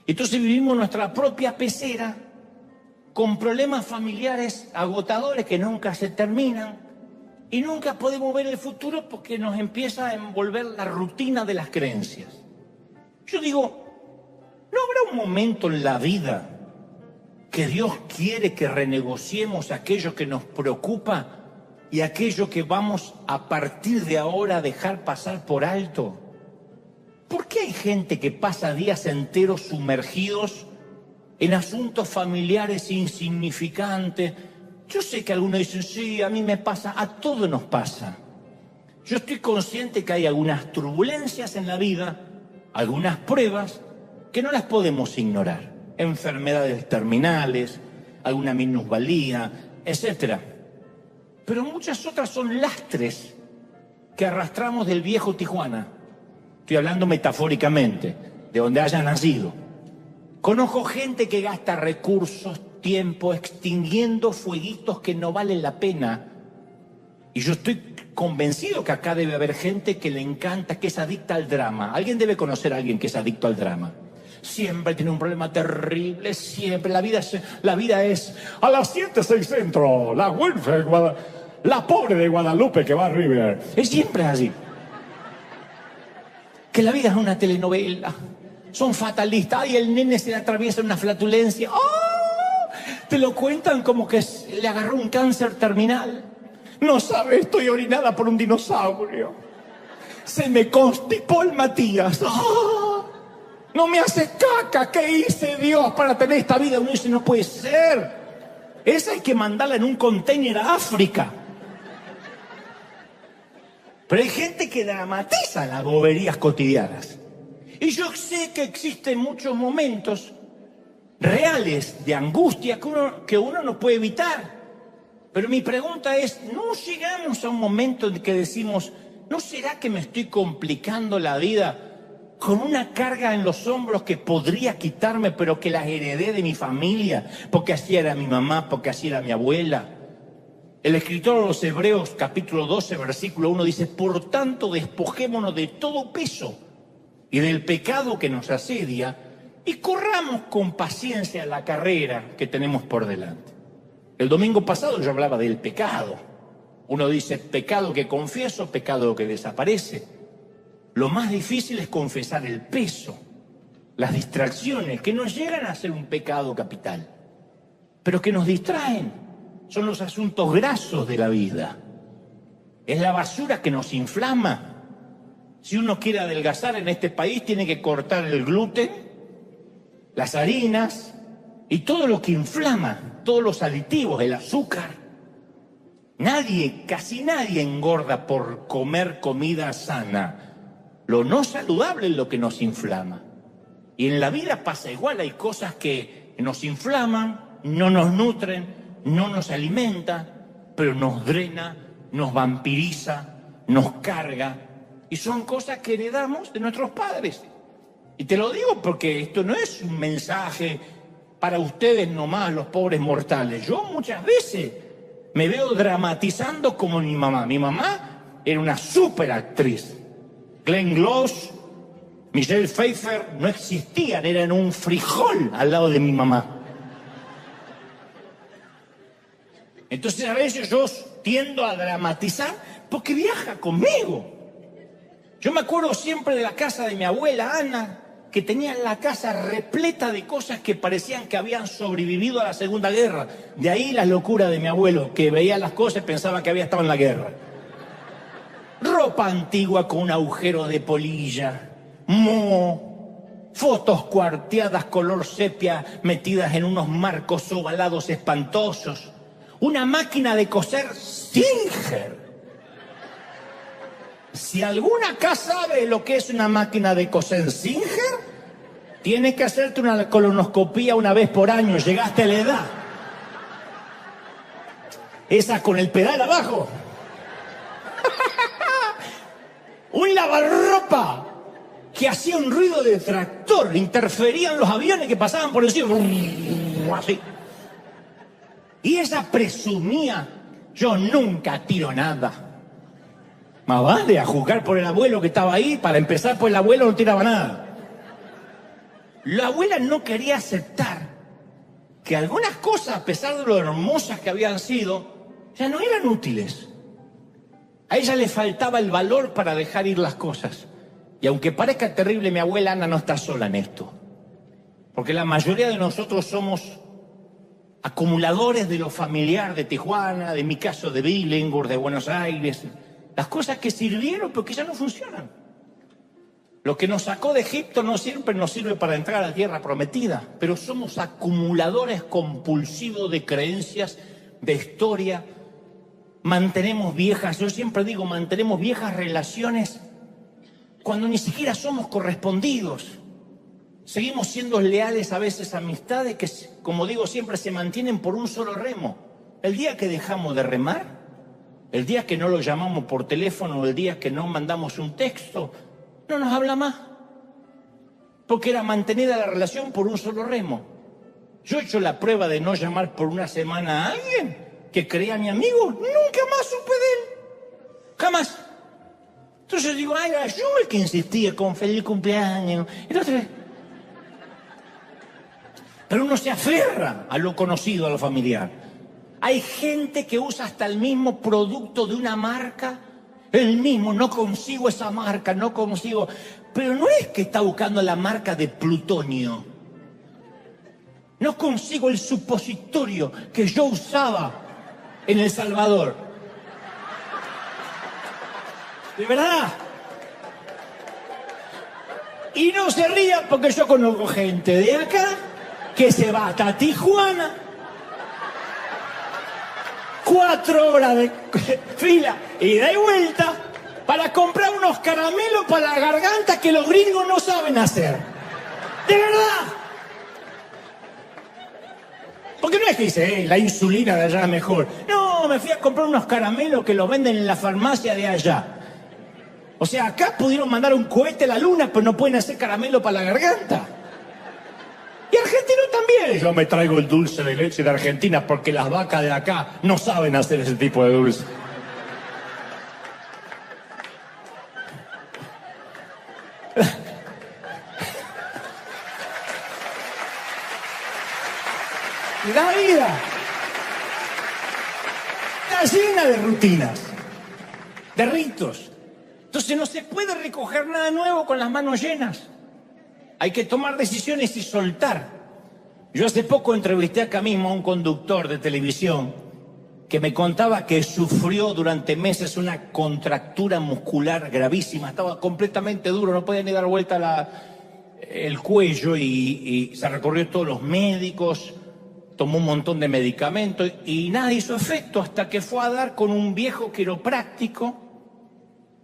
Entonces vivimos nuestra propia pecera, con problemas familiares agotadores que nunca se terminan y nunca podemos ver el futuro porque nos empieza a envolver la rutina de las creencias. Yo digo, ¿no habrá un momento en la vida que Dios quiere que renegociemos aquello que nos preocupa y aquello que vamos a partir de ahora a dejar pasar por alto? ¿Por qué hay gente que pasa días enteros sumergidos en asuntos familiares insignificantes? Yo sé que algunos dicen, sí, a mí me pasa, a todos nos pasa. Yo estoy consciente que hay algunas turbulencias en la vida, algunas pruebas que no las podemos ignorar. Enfermedades terminales, alguna minusvalía, etc. Pero muchas otras son lastres que arrastramos del viejo Tijuana. Estoy hablando metafóricamente, de donde haya nacido. Conozco gente que gasta recursos, tiempo, extinguiendo fueguitos que no valen la pena. Y yo estoy convencido que acá debe haber gente que le encanta, que es adicta al drama. Alguien debe conocer a alguien que es adicto al drama. Siempre tiene un problema terrible, siempre. La vida es a las 7:06 centro, la Winfrey, la pobre de Guadalupe que va a River. Es siempre así. Que la vida es una telenovela. Son fatalistas. Ay, el nene se le atraviesa una flatulencia. ¡Oh! Te lo cuentan como que le agarró un cáncer terminal. No sabes, estoy orinada por un dinosaurio. Se me constipó el Matías. ¡Oh! No me hace caca. ¿Qué hice, Dios, para tener esta vida? Uno dice, no puede ser. Esa hay que mandarla en un container a África. Pero hay gente que dramatiza las boberías cotidianas. Y yo sé que existen muchos momentos reales de angustia que uno no puede evitar. Pero mi pregunta es, ¿no llegamos a un momento en que decimos, ¿no será que me estoy complicando la vida con una carga en los hombros que podría quitarme, pero que las heredé de mi familia? Porque así era mi mamá, porque así era mi abuela. El escritor de los Hebreos, capítulo 12, versículo 1, dice, por tanto, despojémonos de todo peso y del pecado que nos asedia, y corramos con paciencia la carrera que tenemos por delante. El domingo pasado yo hablaba del pecado. Uno dice, pecado que confieso, pecado que desaparece. Lo más difícil es confesar el peso, las distracciones, que no llegan a ser un pecado capital, pero que nos distraen. Son los asuntos grasos de la vida. Es la basura que nos inflama. Si uno quiere adelgazar en este país, tiene que cortar el gluten, las harinas y todo lo que inflama, todos los aditivos, el azúcar. Casi nadie engorda por comer comida sana. Lo no saludable es lo que nos inflama. Y en la vida pasa igual, hay cosas que nos inflaman, no nos nutren, no nos alimentan, pero nos drena, nos vampiriza, nos carga. Y son cosas que heredamos de nuestros padres. Y te lo digo porque esto no es un mensaje para ustedes nomás, los pobres mortales. Yo muchas veces Me veo dramatizando como mi mamá. Mi mamá era una súper actriz. Glenn Close, Michelle Pfeiffer no existían, eran un frijol al lado de mi mamá. Entonces a veces yo tiendo a dramatizar porque viaja conmigo. Yo me acuerdo siempre de la casa de mi abuela Ana, que tenía la casa repleta de cosas que parecían que habían sobrevivido a la Segunda Guerra. De ahí la locura de mi abuelo, que veía las cosas y pensaba que había estado en la guerra. Ropa antigua con un agujero de polilla, moho, fotos cuarteadas color sepia metidas en unos marcos ovalados espantosos, una máquina de coser Singer. Si alguna acá sabe lo que es una máquina de coser Singer, tienes que hacerte una colonoscopía una vez por año, llegaste a la edad. Esa con el pedal abajo. Un lavarropa que hacía un ruido de tractor, interferían los aviones que pasaban por encima. Así. Y esa presumía, yo nunca tiro nada. Más vale a juzgar por el abuelo que estaba ahí. Para empezar, pues el abuelo no tiraba nada. La abuela no quería aceptar que algunas cosas, a pesar de lo hermosas que habían sido, ya no eran útiles. A ella le faltaba el valor para dejar ir las cosas. Y aunque parezca terrible, mi abuela Ana no está sola en esto. Porque la mayoría de nosotros somos acumuladores de lo familiar de Tijuana, de mi caso de Billinghurst, de Buenos Aires. Las cosas que sirvieron, pero que ya no funcionan. Lo que nos sacó de Egipto no siempre nos sirve para entrar a la tierra prometida, pero somos acumuladores compulsivos de creencias, de historia. Mantenemos viejas, yo siempre digo, mantenemos viejas relaciones cuando ni siquiera somos correspondidos. Seguimos siendo leales a veces a amistades que, como digo siempre, se mantienen por un solo remo. El día que dejamos de remar, el día que no lo llamamos por teléfono, el día que no mandamos un texto, no nos habla más. Porque era mantenida la relación por un solo remo. Yo he hecho la prueba de no llamar por una semana a alguien que creía mi amigo, nunca más supe de él. Jamás. Entonces digo, ay, era yo el que insistía con feliz cumpleaños. Entonces, pero uno se aferra a lo conocido, a lo familiar. Hay gente que usa hasta el mismo producto de una marca, el mismo, no consigo esa marca, no consigo. Pero no es que está buscando la marca de plutonio. No consigo el supositorio que yo usaba en El Salvador. De verdad. Y no se rían porque yo conozco gente de acá que se va hasta Tijuana. 4 horas de fila, ida y vuelta, para comprar unos caramelos para la garganta que los gringos no saben hacer. De verdad. Porque no es que dice, la insulina de allá es mejor. No, me fui a comprar unos caramelos que los venden en la farmacia de allá. O sea, acá pudieron mandar un cohete a la luna, pero no pueden hacer caramelo para la garganta. Y argentino también. Yo me traigo el dulce de leche de Argentina porque las vacas de acá no saben hacer ese tipo de dulce. La vida está llena de rutinas, de ritos. Entonces no se puede recoger nada nuevo con las manos llenas. Hay que tomar decisiones y soltar. Yo hace poco entrevisté acá mismo a un conductor de televisión que me contaba que sufrió durante meses una contractura muscular gravísima. Estaba completamente duro, no podía ni dar vuelta el cuello y se recorrió todos los médicos, tomó un montón de medicamentos y nada hizo efecto hasta que fue a dar con un viejo quiropráctico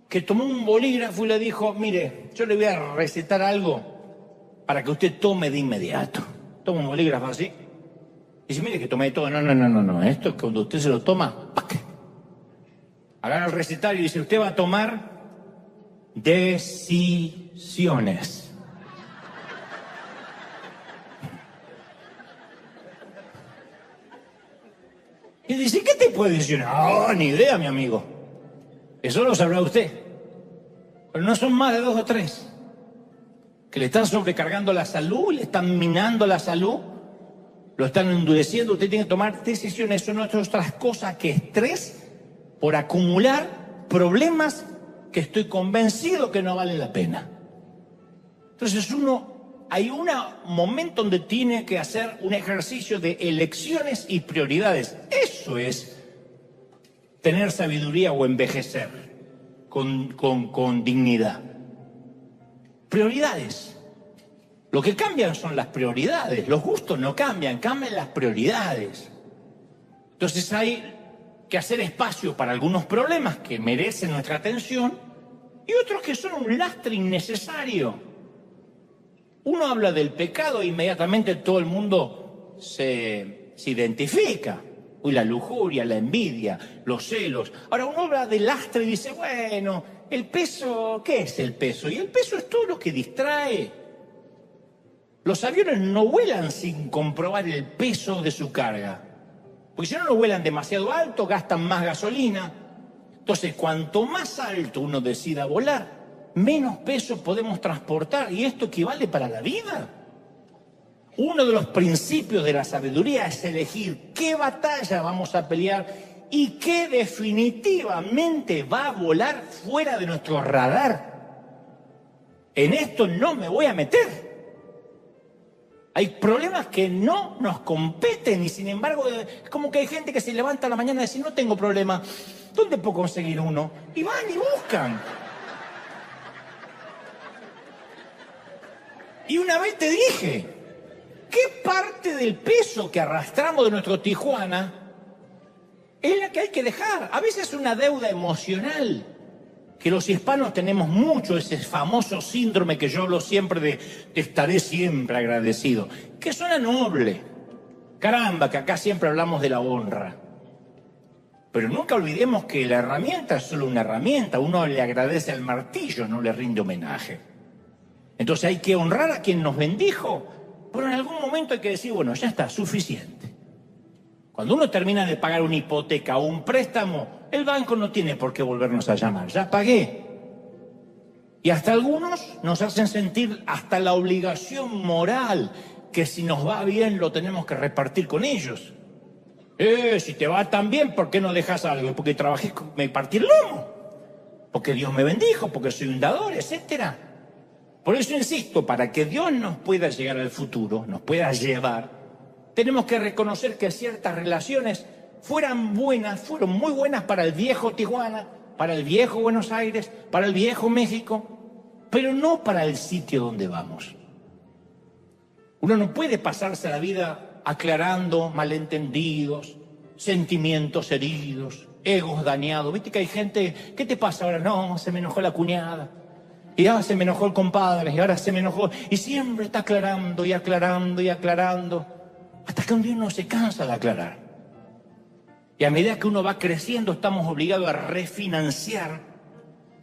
que tomó un bolígrafo y le dijo, mire, yo le voy a recetar algo para que usted tome de inmediato. Toma un bolígrafo así. Y dice, mire que tomé todo. No. Esto es cuando usted se lo toma, ¡pac! Agarra el recetario y dice, usted va a tomar decisiones. Y dice, ¿qué te puede decir? No, ni idea, mi amigo. Eso lo sabrá usted. Pero no son más de 2 o 3 que le están sobrecargando la salud, le están minando la salud, lo están endureciendo. Usted tiene que tomar decisiones. Eso no es otras cosas que estrés por acumular problemas que estoy convencido que no valen la pena. Entonces hay un momento donde tiene que hacer un ejercicio de elecciones y prioridades. Eso es tener sabiduría o envejecer con dignidad. Prioridades. Lo que cambian son las prioridades. Los gustos no cambian, cambian las prioridades. Entonces hay que hacer espacio para algunos problemas que merecen nuestra atención y otros que son un lastre innecesario. Uno habla del pecado e inmediatamente todo el mundo se identifica. Uy, la lujuria, la envidia, los celos. Ahora uno habla del lastre y dice, bueno, el peso, ¿qué es el peso? Y el peso es todo lo que distrae. Los aviones no vuelan sin comprobar el peso de su carga. Porque si no vuelan demasiado alto, gastan más gasolina. Entonces, cuanto más alto uno decida volar, menos peso podemos transportar. Y esto equivale para la vida. Uno de los principios de la sabiduría es elegir qué batalla vamos a pelear y qué definitivamente va a volar fuera de nuestro radar. En esto no me voy a meter. Hay problemas que no nos competen y sin embargo es como que hay gente que se levanta a la mañana y dice, no tengo problema, ¿dónde puedo conseguir uno? Y van y buscan. Y una vez te dije, ¿qué parte del peso que arrastramos de nuestro Tijuana es la que hay que dejar? A veces es una deuda emocional. Que los hispanos tenemos mucho, ese famoso síndrome que yo hablo siempre de te estaré siempre agradecido, que suena noble. Caramba, que acá siempre hablamos de la honra. Pero nunca olvidemos que la herramienta es solo una herramienta. Uno le agradece al martillo, no le rinde homenaje. Entonces hay que honrar a quien nos bendijo, pero en algún momento hay que decir, bueno, ya está, suficiente. Cuando uno termina de pagar una hipoteca o un préstamo, el banco no tiene por qué volvernos a llamar. Ya pagué. Y hasta algunos nos hacen sentir hasta la obligación moral que si nos va bien lo tenemos que repartir con ellos. Si te va tan bien, ¿por qué no dejas algo? Porque trabajé, me partí el lomo. Porque Dios me bendijo, porque soy un dador, etcétera. Por eso insisto, para que Dios nos pueda llegar al futuro, nos pueda llevar, tenemos que reconocer que ciertas relaciones fueron muy buenas para el viejo Tijuana, para el viejo Buenos Aires, para el viejo México, pero no para el sitio donde vamos. Uno no puede pasarse la vida aclarando malentendidos, sentimientos heridos, egos dañados. ¿Viste que hay gente, qué te pasa ahora? No, se me enojó la cuñada. Y ahora se me enojó el compadre, y ahora se me enojó. Y siempre está aclarando y aclarando y aclarando. Hasta que un día uno se cansa de aclarar. Y a medida que uno va creciendo, estamos obligados a refinanciar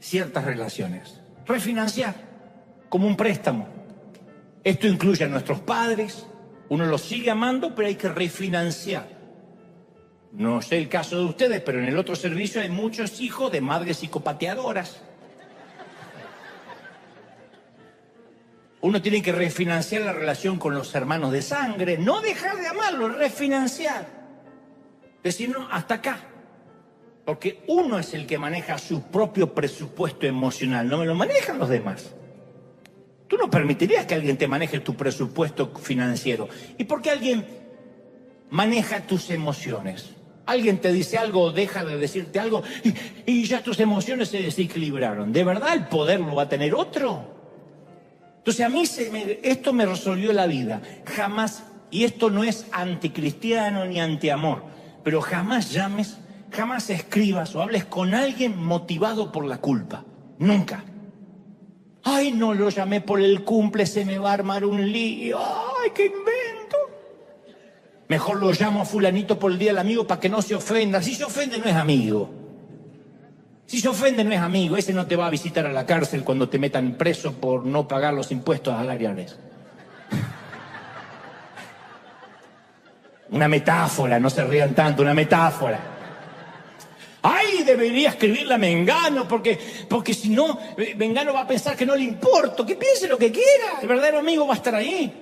ciertas relaciones. Refinanciar, como un préstamo. Esto incluye a nuestros padres. Uno los sigue amando, pero hay que refinanciar. No sé el caso de ustedes, pero en el otro servicio hay muchos hijos de madres psicopateadoras. Uno tiene que refinanciar la relación con los hermanos de sangre, no dejar de amarlos, refinanciar. Decir, no, hasta acá. Porque uno es el que maneja su propio presupuesto emocional, no me lo manejan los demás. Tú no permitirías que alguien te maneje tu presupuesto financiero. ¿Y por qué alguien maneja tus emociones? Alguien te dice algo, deja de decirte algo y ya tus emociones se desequilibraron. ¿De verdad el poder lo va a tener otro? Entonces a mí esto me resolvió la vida. Jamás, y esto no es anticristiano ni antiamor, pero jamás llames, jamás escribas o hables con alguien motivado por la culpa. Nunca. Ay, no lo llamé por el cumple, se me va a armar un lío. Ay, qué invento. Mejor lo llamo a fulanito por el día del amigo para que no se ofenda. Si se ofende no es amigo. Si se ofende no es amigo. Ese no te va a visitar a la cárcel cuando te metan preso por no pagar los impuestos salariales. Una metáfora, no se rían tanto, una metáfora. Ay, debería escribirle a Mengano, porque si no, Mengano va a pensar que no le importo. Que piense lo que quiera, el verdadero amigo va a estar ahí.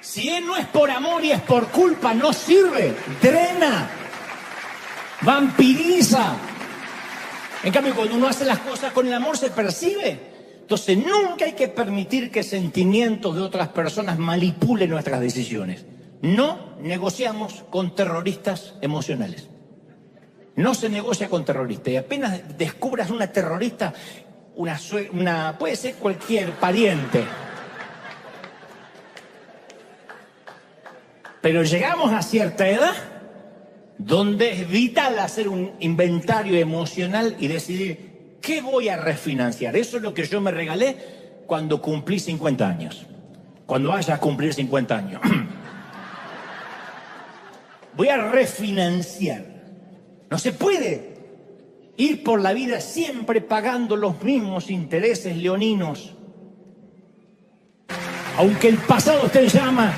Si él no es por amor y es por culpa, no sirve, drena, vampiriza. En cambio, cuando uno hace las cosas con el amor, se percibe. Entonces, nunca hay que permitir que sentimientos de otras personas manipulen nuestras decisiones. No negociamos con terroristas emocionales. No se negocia con terroristas. Y apenas descubras una terrorista, puede ser cualquier pariente. Pero llegamos a cierta edad donde es vital hacer un inventario emocional y decidir qué voy a refinanciar. Eso es lo que yo me regalé cuando cumplí 50 años. Cuando vaya a cumplir 50 años. Voy a refinanciar. No se puede ir por la vida siempre pagando los mismos intereses leoninos. Aunque el pasado usted llama,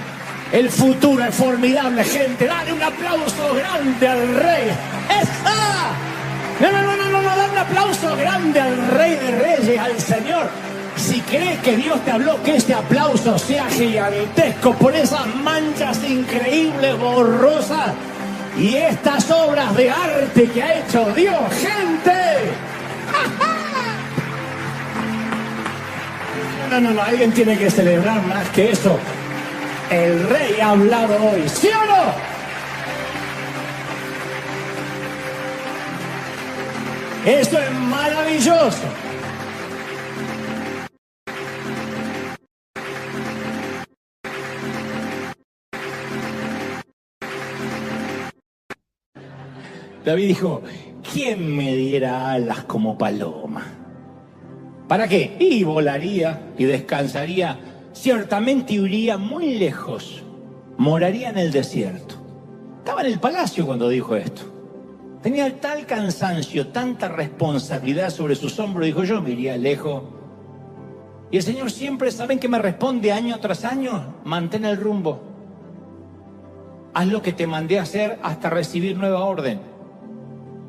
el futuro es formidable, gente. Dale un aplauso grande al rey. ¡Esa! No, dale un aplauso grande al rey de reyes, al Señor. Si crees que Dios te habló, que este aplauso sea gigantesco por esas manchas increíbles, borrosas y estas obras de arte que ha hecho Dios, gente. No, alguien tiene que celebrar más que eso. El rey ha hablado hoy, ¿sí o no? Esto es maravilloso. David dijo, ¿quién me diera alas como paloma? ¿Para qué? Y volaría y descansaría, ciertamente iría muy lejos, moraría en el desierto. Estaba en el palacio cuando dijo esto. Tenía tal cansancio, tanta responsabilidad sobre sus hombros, dijo, yo me iría lejos. Y el Señor siempre, ¿saben qué me responde año tras año? Mantén el rumbo. Haz lo que te mandé a hacer hasta recibir nueva orden.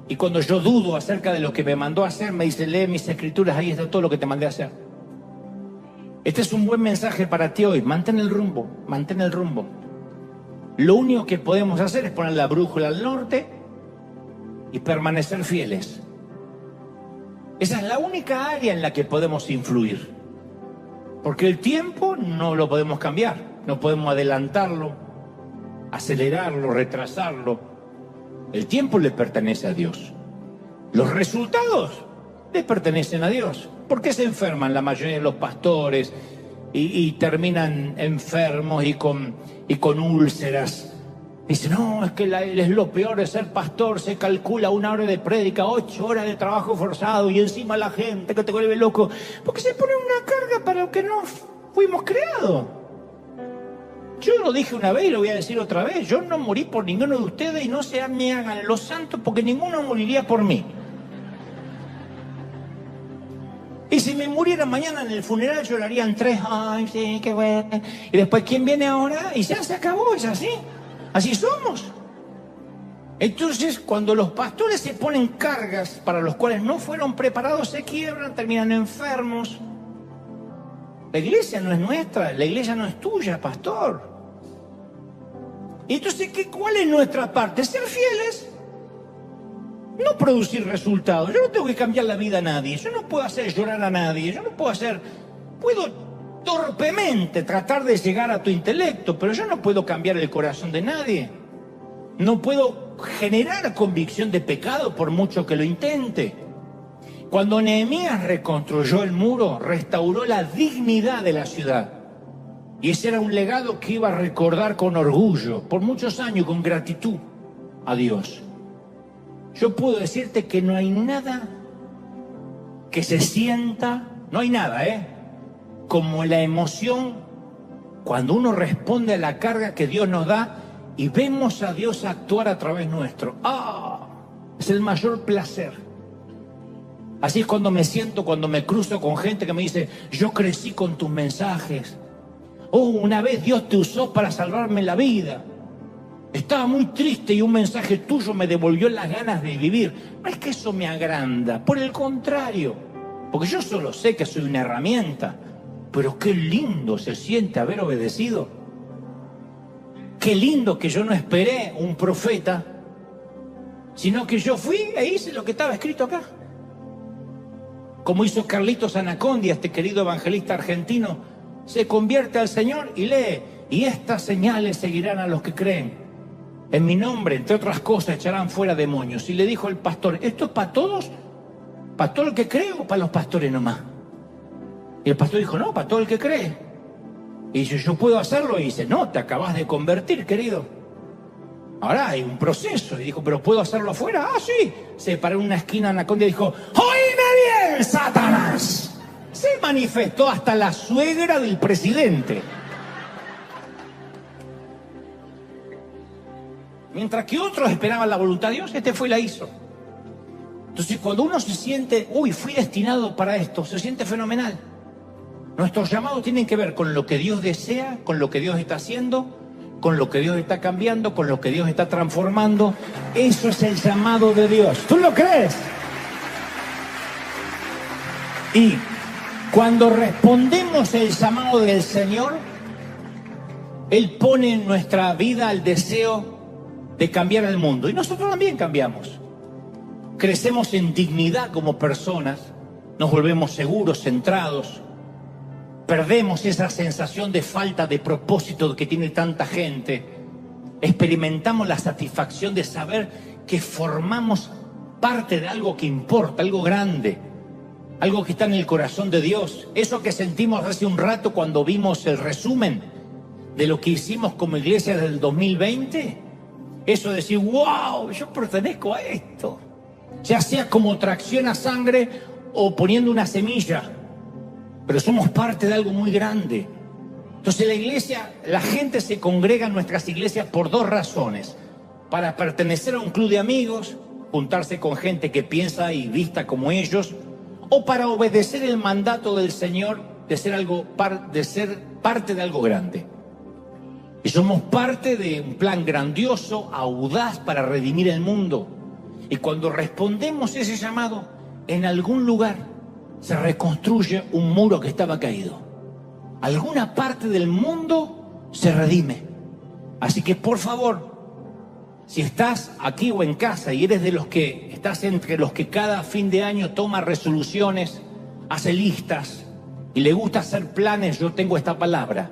Y cuando yo dudo acerca de lo que me mandó a hacer, me dice, lee mis escrituras, ahí está todo lo que te mandé a hacer. Este es un buen mensaje para ti hoy. Mantén el rumbo, mantén el rumbo. Lo único que podemos hacer es poner la brújula al norte y permanecer fieles. Esa es la única área en la que podemos influir. Porque el tiempo no lo podemos cambiar. No podemos adelantarlo, acelerarlo, retrasarlo. El tiempo le pertenece a Dios. Los resultados le pertenecen a Dios. ¿Por qué se enferman la mayoría de los pastores y terminan enfermos y con úlceras? Dicen, no, es que es lo peor de ser pastor. Se calcula 1 hora de prédica, 8 horas de trabajo forzado y encima la gente que te vuelve loco. Porque se pone una carga para lo que no fuimos creados. Yo lo dije una vez y lo voy a decir otra vez. Yo no morí por ninguno de ustedes y no se me hagan los santos porque ninguno moriría por mí. Y si me muriera mañana en el funeral llorarían 3. Ay, sí, qué bueno. Y después, ¿quién viene ahora? Y ya se acabó, es así. Así somos. Entonces, cuando los pastores se ponen cargas para los cuales no fueron preparados, se quiebran, terminan enfermos. La iglesia no es nuestra, la iglesia no es tuya, pastor. Y entonces, ¿cuál es nuestra parte? Ser fieles. No producir resultados. Yo no tengo que cambiar la vida a nadie. Yo no puedo hacer llorar a nadie. Yo no puedo torpemente tratar de llegar a tu intelecto, pero yo no puedo cambiar el corazón de nadie. No puedo generar convicción de pecado por mucho que lo intente. Cuando Nehemías reconstruyó el muro, restauró la dignidad de la ciudad. Y ese era un legado que iba a recordar con orgullo, por muchos años, con gratitud a Dios. Yo puedo decirte que no hay nada que se sienta, no hay nada, como la emoción cuando uno responde a la carga que Dios nos da y vemos a Dios actuar a través nuestro. Es el mayor placer. Así es cuando me siento, cuando me cruzo con gente que me dice, yo crecí con tus mensajes. Una vez Dios te usó para salvarme la vida. Estaba muy triste y un mensaje tuyo me devolvió las ganas de vivir. No es que eso me agranda, por el contrario, porque yo solo sé que soy una herramienta, pero qué lindo se siente haber obedecido. Qué lindo que yo no esperé un profeta, sino que yo fui e hice lo que estaba escrito acá. Como hizo Carlitos Anacondia, este querido evangelista argentino, se convierte al Señor y lee: y estas señales seguirán a los que creen. En mi nombre, entre otras cosas, echarán fuera demonios. Y le dijo el pastor: ¿esto es para todos? ¿Para todo el que cree o para los pastores nomás? Y el pastor dijo: no, para todo el que cree. Y dice: ¿yo puedo hacerlo? Y dice: no, te acabas de convertir, querido. Ahora hay un proceso. Y dijo: ¿pero puedo hacerlo afuera? Ah, sí. Se paró en una esquina Anacondia y dijo: ¡oíme bien, Satanás! Se manifestó hasta la suegra del presidente. Mientras que otros esperaban la voluntad de Dios, este fue y la hizo. Entonces, cuando uno se siente: uy, fui destinado para esto, se siente fenomenal. Nuestros llamados tienen que ver con lo que Dios desea, con lo que Dios está haciendo, con lo que Dios está cambiando, con lo que Dios está transformando. Eso es el llamado de Dios. ¿Tú lo crees? Y cuando respondemos el llamado del Señor, Él pone en nuestra vida el deseo de cambiar el mundo. Y nosotros también cambiamos. Crecemos en dignidad como personas, nos volvemos seguros, centrados. Perdemos esa sensación de falta de propósito que tiene tanta gente. Experimentamos la satisfacción de saber que formamos parte de algo que importa, algo grande, algo que está en el corazón de Dios. Eso que sentimos hace un rato cuando vimos el resumen de lo que hicimos como iglesia del 2020. Eso de decir: wow, yo pertenezco a esto. Ya sea como tracción a sangre o poniendo una semilla. Pero somos parte de algo muy grande. Entonces la iglesia, la gente se congrega en nuestras iglesias por dos razones: para pertenecer a un club de amigos, juntarse con gente que piensa y vista como ellos, o para obedecer el mandato del Señor de ser parte de algo grande. Y somos parte de un plan grandioso, audaz para redimir el mundo. Y cuando respondemos ese llamado, en algún lugar se reconstruye un muro que estaba caído. Alguna parte del mundo se redime. Así que, por favor, si estás aquí o en casa y eres de los que estás entre los que cada fin de año toma resoluciones, hace listas y le gusta hacer planes, yo tengo esta palabra.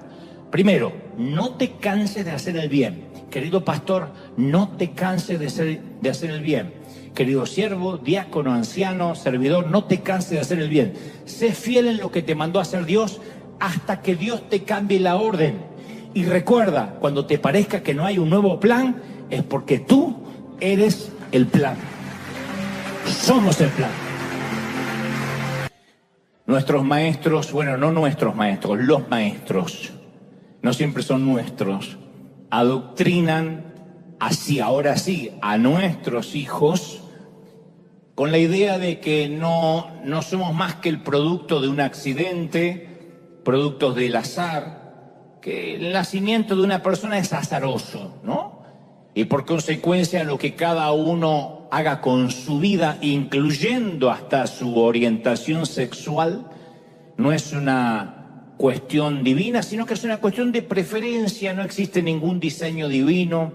Primero, no te canses de hacer el bien. Querido pastor, no te canses de hacer el bien. Querido siervo, diácono, anciano, servidor, no te canses de hacer el bien. Sé fiel en lo que te mandó a hacer Dios hasta que Dios te cambie la orden. Y recuerda, cuando te parezca que no hay un nuevo plan, es porque tú eres el plan. Somos el plan. Nuestros maestros, bueno, no nuestros maestros, los maestros, no siempre son nuestros, adoctrinan así, ahora sí, a nuestros hijos con la idea de que no somos más que el producto de un accidente, productos del azar, que el nacimiento de una persona es azaroso, ¿no? Y por consecuencia lo que cada uno haga con su vida, incluyendo hasta su orientación sexual, no es una cuestión divina, sino que es una cuestión de preferencia. No existe ningún diseño divino.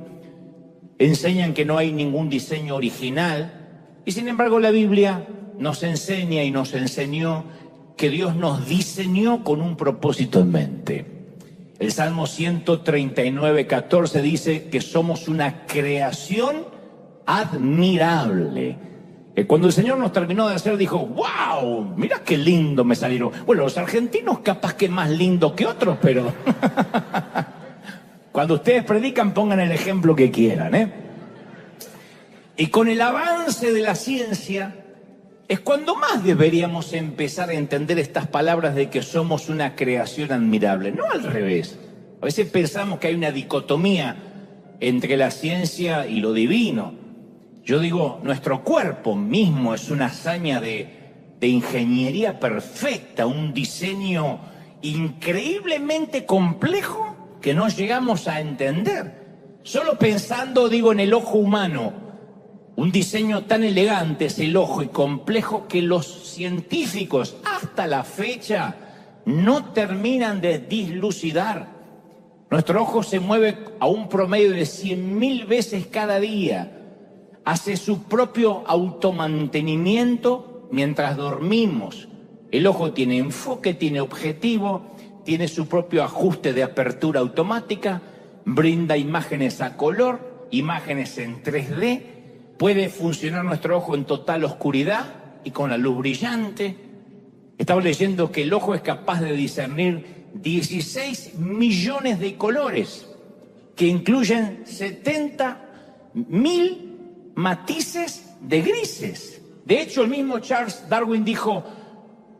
Enseñan que no hay ningún diseño original. Y sin embargo la Biblia nos enseña y nos enseñó que Dios nos diseñó con un propósito en mente. El Salmo 139, 14 dice que somos una creación admirable. Cuando el Señor nos terminó de hacer, dijo: ¡wow! Mira qué lindo me salieron. Bueno, los argentinos capaz que más lindo que otros, pero cuando ustedes predican, pongan el ejemplo que quieran, ¿eh? Y con el avance de la ciencia es cuando más deberíamos empezar a entender estas palabras de que somos una creación admirable, no al revés. A veces pensamos que hay una dicotomía entre la ciencia y lo divino. Yo digo, nuestro cuerpo mismo es una hazaña de ingeniería perfecta, un diseño increíblemente complejo que no llegamos a entender. Solo pensando, digo, en el ojo humano, un diseño tan elegante es el ojo y complejo que los científicos hasta la fecha no terminan de dilucidar. Nuestro ojo se mueve a un promedio de 100.000 veces cada día. Hace su propio automantenimiento mientras dormimos. El ojo tiene enfoque, tiene objetivo, tiene su propio ajuste de apertura automática, brinda imágenes a color, imágenes en 3D, puede funcionar nuestro ojo en total oscuridad y con la luz brillante. Estaba leyendo que el ojo es capaz de discernir 16 millones de colores, que incluyen 70.000 matices de grises. De hecho, el mismo Charles Darwin dijo,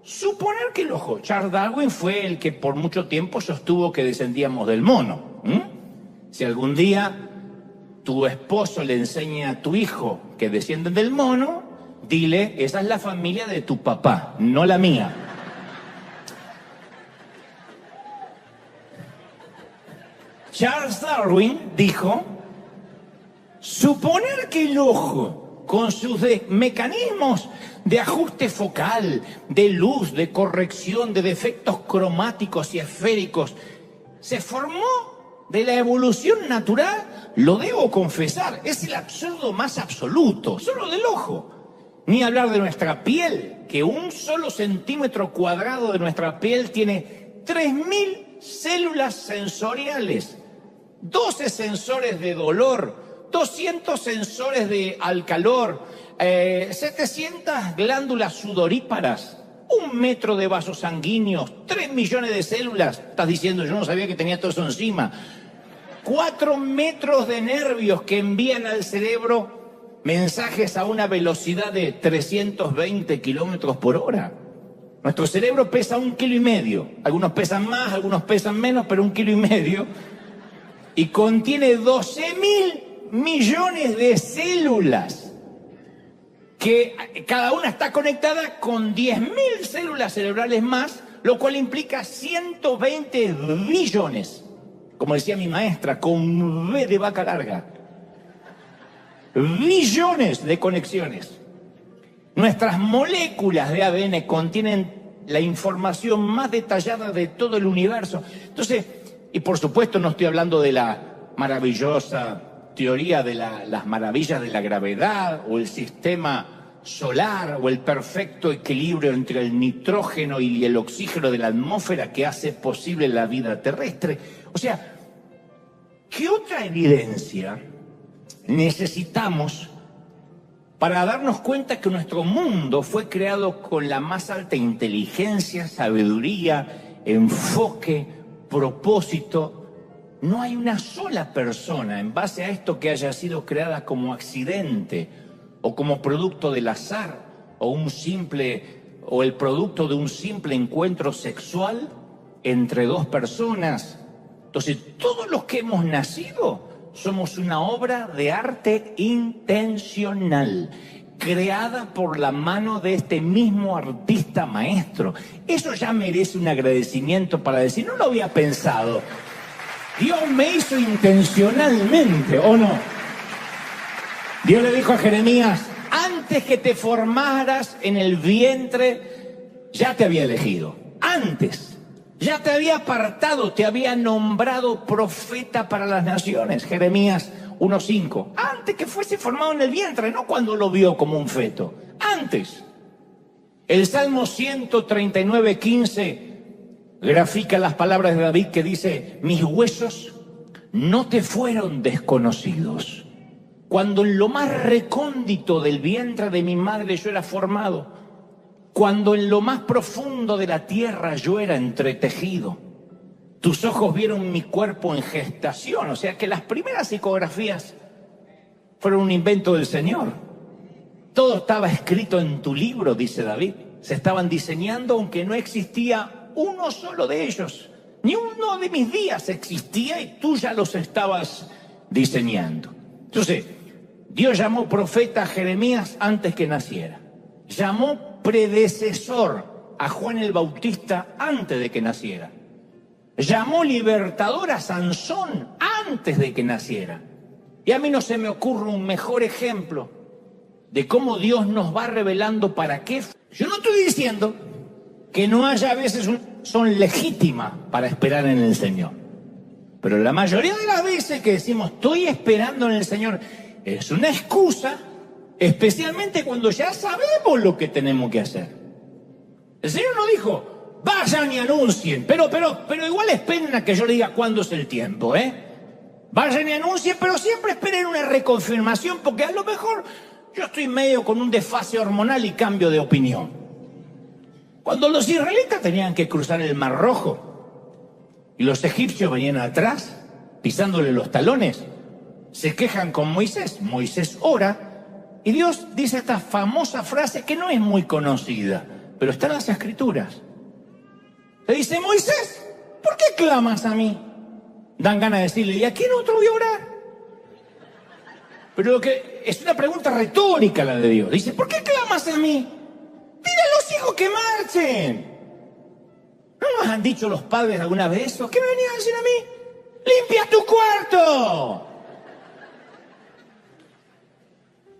suponer que el ojo. Charles Darwin fue el que por mucho tiempo sostuvo que descendíamos del mono. Si algún día tu esposo le enseña a tu hijo que descienden del mono, dile, esa es la familia de tu papá, no la mía. Charles Darwin dijo, suponer que el ojo, con sus mecanismos de ajuste focal, de luz, de corrección, de defectos cromáticos y esféricos, se formó de la evolución natural, lo debo confesar, es el absurdo más absoluto, solo del ojo. Ni hablar de nuestra piel, que un solo centímetro cuadrado de nuestra piel tiene 3.000 células sensoriales, 12 sensores de dolor, 200 sensores al calor, 700 glándulas sudoríparas, 1 metro de vasos sanguíneos, 3 millones de células. Estás diciendo, yo no sabía que tenía todo eso encima. 4 metros de nervios que envían al cerebro mensajes a una velocidad de 320 kilómetros por hora. Nuestro cerebro pesa 1,5 kilos. Algunos pesan más, algunos pesan menos, pero 1,5 kilos. Y contiene 12.000 millones de células, que cada una está conectada con 10.000 células cerebrales más, lo cual implica 120 billones, como decía mi maestra, con V de vaca larga. Billones de conexiones. Nuestras moléculas de ADN contienen la información más detallada de todo el universo. Entonces, y por supuesto no estoy hablando de la maravillosa teoría de las maravillas de la gravedad o el sistema solar o el perfecto equilibrio entre el nitrógeno y el oxígeno de la atmósfera que hace posible la vida terrestre. O sea, ¿qué otra evidencia necesitamos para darnos cuenta que nuestro mundo fue creado con la más alta inteligencia, sabiduría, enfoque, propósito? No hay una sola persona en base a esto que haya sido creada como accidente o como producto del azar o el producto de un simple encuentro sexual entre dos personas. Entonces, todos los que hemos nacido somos una obra de arte intencional, creada por la mano de este mismo artista maestro. Eso ya merece un agradecimiento para decir, no lo había pensado. Dios me hizo intencionalmente, ¿o no? Dios le dijo a Jeremías, antes que te formaras en el vientre, ya te había elegido. Antes, ya te había apartado, te había nombrado profeta para las naciones. Jeremías 1:5. Antes que fuese formado en el vientre, no cuando lo vio como un feto. Antes. El Salmo 139:15 grafica las palabras de David que dice, mis huesos no te fueron desconocidos. Cuando en lo más recóndito del vientre de mi madre yo era formado, cuando en lo más profundo de la tierra yo era entretejido, tus ojos vieron mi cuerpo en gestación. O sea que las primeras ecografías fueron un invento del Señor. Todo estaba escrito en tu libro, dice David. Se estaban diseñando aunque no existía uno solo de ellos. Ni uno de mis días existía y tú ya los estabas diseñando. Entonces, Dios llamó profeta a Jeremías antes que naciera. Llamó predecesor a Juan el Bautista antes de que naciera. Llamó libertador a Sansón antes de que naciera. Y a mí no se me ocurre un mejor ejemplo de cómo Dios nos va revelando para qué. Yo no estoy diciendo que no haya veces son legítimas para esperar en el Señor. Pero la mayoría de las veces que decimos estoy esperando en el Señor es una excusa, especialmente cuando ya sabemos lo que tenemos que hacer. El Señor no dijo, vayan y anuncien, pero igual esperen a que yo le diga cuándo es el tiempo, Vayan y anuncien, pero siempre esperen una reconfirmación, porque a lo mejor yo estoy medio con un desfase hormonal y cambio de opinión. Cuando los israelitas tenían que cruzar el Mar Rojo y los egipcios venían atrás, pisándole los talones, se quejan con Moisés. Moisés ora y Dios dice esta famosa frase que no es muy conocida, pero está en las Escrituras. Le dice, Moisés, ¿por qué clamas a mí? Dan ganas de decirle, ¿y a quién otro voy a orar? Pero lo que es una pregunta retórica la de Dios. Dice, ¿por qué clamas a mí? Dile a los hijos que marchen. ¿No nos han dicho los padres alguna vez eso? ¿Qué me venían a decir a mí? ¡Limpia tu cuarto!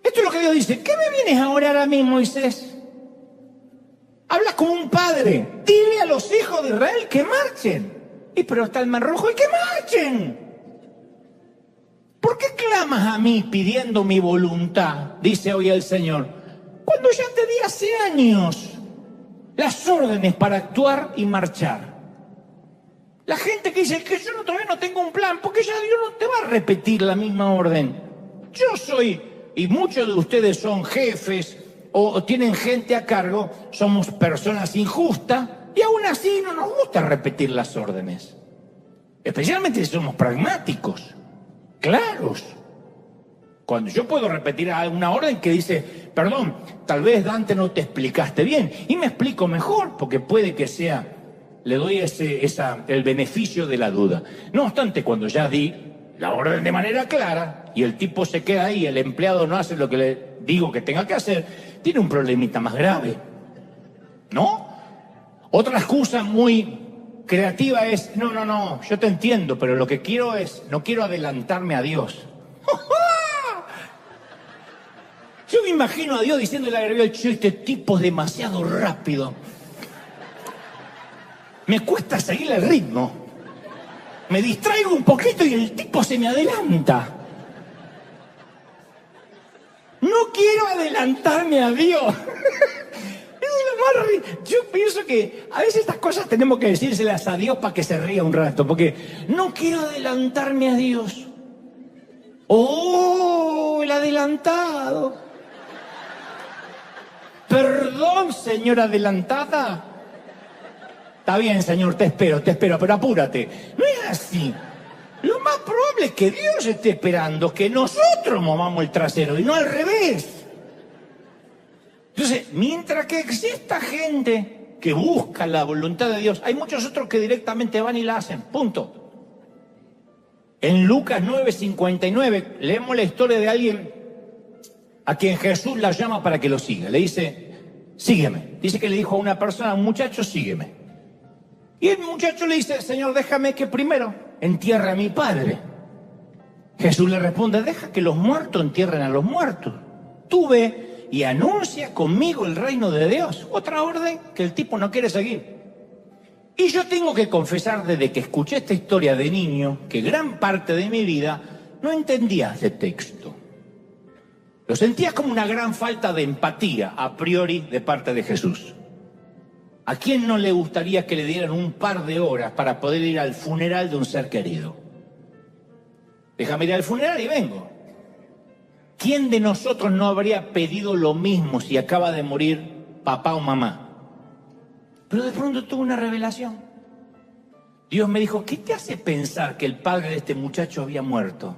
Esto es lo que Dios dice. ¿Qué me vienes a orar a mí, Moisés? Hablas como un padre. Dile a los hijos de Israel que marchen. Y pero está el Mar Rojo y que marchen. ¿Por qué clamas a mí pidiendo mi voluntad? Dice hoy el Señor. Cuando ya te di hace años las órdenes para actuar y marchar. La gente que dice que yo todavía no tengo un plan, porque ya Dios no te va a repetir la misma orden. Yo soy, y muchos de ustedes son jefes o tienen gente a cargo, somos personas injustas y aún así no nos gusta repetir las órdenes. Especialmente si somos pragmáticos, claros. Cuando yo puedo repetir una orden que dice, perdón, tal vez Dante no te explicaste bien, y me explico mejor, porque puede que sea, le doy el beneficio de la duda. No obstante, cuando ya di la orden de manera clara, y el tipo se queda ahí, el empleado no hace lo que le digo que tenga que hacer, tiene un problemita más grave, ¿no? Otra excusa muy creativa es, no, yo te entiendo, pero lo que quiero es, no quiero adelantarme a Dios. Yo me imagino a Dios diciéndole a Gabriel, este tipo es demasiado rápido. Me cuesta seguir el ritmo. Me distraigo un poquito y el tipo se me adelanta. No quiero adelantarme a Dios. Yo pienso que a veces estas cosas tenemos que decírselas a Dios para que se ría un rato, porque no quiero adelantarme a Dios. ¡Oh, el adelantado! Perdón, señora adelantada. Está bien, Señor, te espero, pero apúrate. No es así. Lo más probable es que Dios esté esperando que nosotros movamos el trasero y no al revés. Entonces, mientras que exista gente que busca la voluntad de Dios, hay muchos otros que directamente van y la hacen, punto. En Lucas 9:59 leemos la historia de alguien a quien Jesús la llama para que lo siga. Le dice, sígueme. Dice que le dijo a una persona, a un muchacho, sígueme. Y el muchacho le dice, Señor, déjame que primero entierre a mi padre. Jesús le responde, deja que los muertos entierren a los muertos. Tú ve y anuncia conmigo el reino de Dios. Otra orden que el tipo no quiere seguir. Y yo tengo que confesar desde que escuché esta historia de niño, que gran parte de mi vida no entendía ese texto. Lo sentía como una gran falta de empatía a priori de parte de Jesús. ¿A quién no le gustaría que le dieran un par de horas para poder ir al funeral de un ser querido? Déjame ir al funeral y vengo. ¿Quién de nosotros no habría pedido lo mismo si acaba de morir papá o mamá? Pero de pronto tuve una revelación. Dios me dijo, ¿qué te hace pensar que el padre de este muchacho había muerto?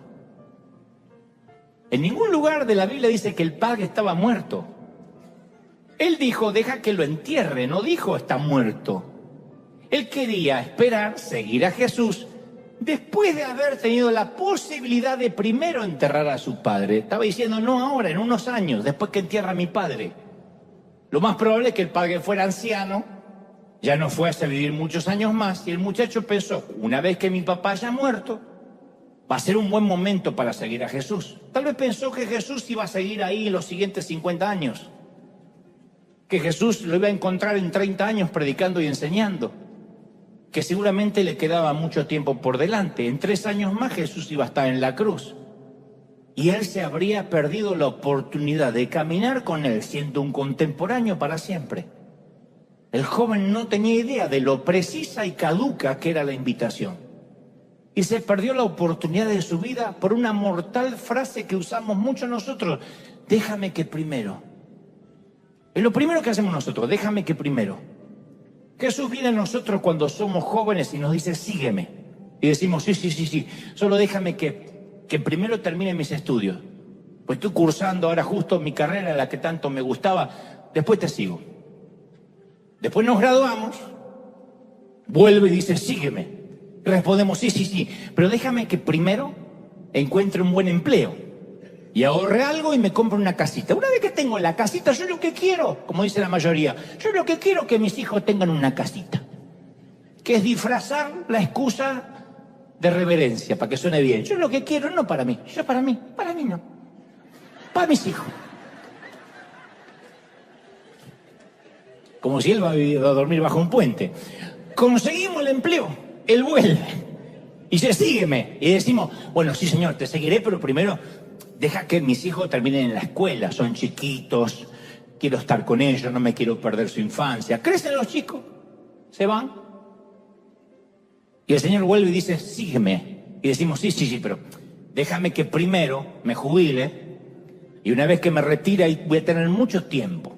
En ningún lugar de la Biblia dice que el padre estaba muerto. Él dijo, deja que lo entierre, no dijo está muerto. Él quería esperar, seguir a Jesús, después de haber tenido la posibilidad de primero enterrar a su padre. Estaba diciendo, no ahora, en unos años, después que entierra a mi padre. Lo más probable es que el padre fuera anciano, ya no fuese a vivir muchos años más, y el muchacho pensó, una vez que mi papá haya muerto, Va a ser un buen momento para seguir a Jesús. Tal vez pensó que Jesús iba a seguir ahí en los siguientes 50 años. Que Jesús lo iba a encontrar en 30 años predicando y enseñando. Que seguramente le quedaba mucho tiempo por delante. En 3 años más Jesús iba a estar en la cruz. Y él se habría perdido la oportunidad de caminar con él siendo un contemporáneo para siempre. El joven no tenía idea de lo precisa y caduca que era la invitación. Y se perdió la oportunidad de su vida por una mortal frase que usamos mucho nosotros. Déjame que primero. Es lo primero que hacemos nosotros, déjame que primero. Jesús viene a nosotros cuando somos jóvenes y nos dice, sígueme. Y decimos, sí, solo déjame que primero termine mis estudios. Pues estoy cursando ahora justo mi carrera, la que tanto me gustaba, después te sigo. Después nos graduamos, vuelve y dice, sígueme. Respondemos, sí, pero déjame que primero encuentre un buen empleo y ahorre algo y me compre una casita. Una vez que tengo la casita, yo lo que quiero, como dice la mayoría, yo lo que quiero es que mis hijos tengan una casita, que es disfrazar la excusa de reverencia, para que suene bien. Yo lo que quiero, no para mí, yo para mí no, para mis hijos. Como si él va a dormir bajo un puente. Conseguimos el empleo, él vuelve y dice, sígueme. Y decimos, bueno, sí señor, te seguiré, pero primero deja que mis hijos terminen en la escuela, son chiquitos, quiero estar con ellos, no me quiero perder su infancia. Crecen los chicos, se van. Y el Señor vuelve y dice, sígueme. Y decimos, sí, pero déjame que primero me jubile y una vez que me retire voy a tener mucho tiempo.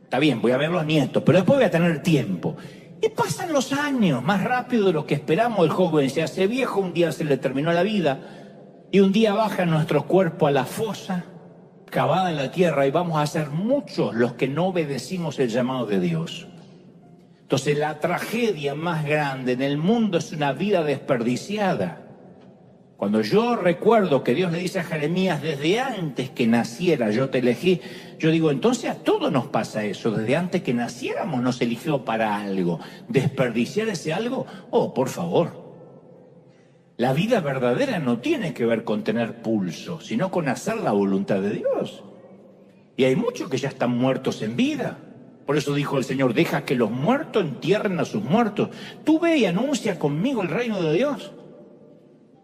Está bien, voy a ver los nietos, pero después voy a tener tiempo. Y pasan los años, más rápido de lo que esperamos. El joven se hace viejo, un día se le terminó la vida y un día baja nuestro cuerpo a la fosa cavada en la tierra y vamos a ser muchos los que no obedecimos el llamado de Dios. Entonces la tragedia más grande en el mundo es una vida desperdiciada. Cuando yo recuerdo que Dios le dice a Jeremías, desde antes que naciera yo te elegí, yo digo, entonces a todos nos pasa eso, desde antes que naciéramos nos eligió para algo. ¿Desperdiciar ese algo? Oh, por favor. La vida verdadera no tiene que ver con tener pulso, sino con hacer la voluntad de Dios. Y hay muchos que ya están muertos en vida. Por eso dijo el Señor, deja que los muertos entierren a sus muertos. Tú ve y anuncia conmigo el reino de Dios.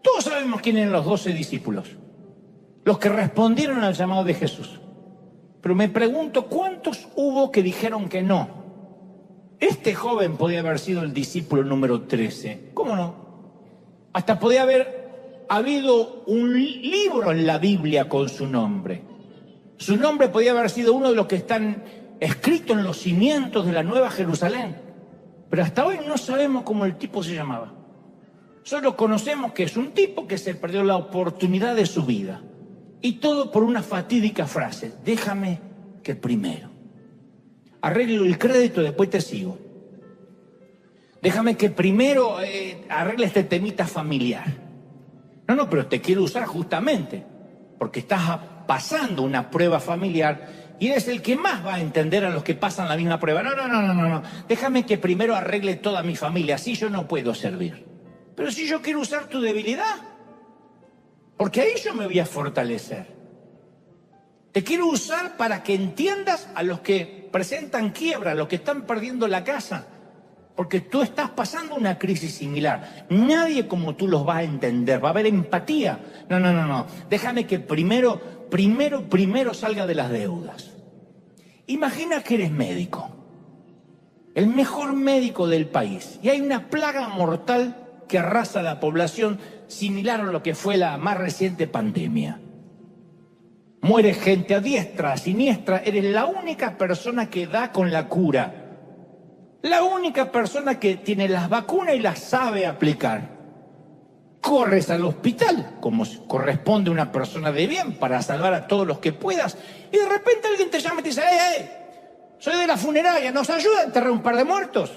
Todos sabemos quién eran los 12 discípulos, los que respondieron al llamado de Jesús. Pero me pregunto, ¿cuántos hubo que dijeron que no? Este joven podía haber sido el discípulo número 13. ¿Cómo no? Hasta podía haber habido un libro en la Biblia con su nombre. Su nombre podía haber sido uno de los que están escritos en los cimientos de la Nueva Jerusalén. Pero hasta hoy no sabemos cómo el tipo se llamaba. Solo conocemos que es un tipo que se perdió la oportunidad de su vida. Y todo por una fatídica frase, déjame que primero. Arreglo el crédito, después te sigo. Déjame que primero arregle este temita familiar. No, pero te quiero usar justamente porque estás pasando una prueba familiar y eres el que más va a entender a los que pasan la misma prueba. No. Déjame que primero arregle toda mi familia, así yo no puedo servir. Pero si yo quiero usar tu debilidad, porque ahí yo me voy a fortalecer. Te quiero usar para que entiendas a los que presentan quiebra, a los que están perdiendo la casa, porque tú estás pasando una crisis similar. Nadie como tú los va a entender, va a haber empatía. No. Déjame que primero salga de las deudas. Imagina que eres médico, el mejor médico del país, y hay una plaga mortal que arrasa la población, similar a lo que fue la más reciente pandemia. Muere gente a diestra, a siniestra, eres la única persona que da con la cura, la única persona que tiene las vacunas y las sabe aplicar. Corres al hospital, como corresponde a una persona de bien, para salvar a todos los que puedas, y de repente alguien te llama y te dice, soy de la funeraria, ¿nos ayuda a enterrar un par de muertos?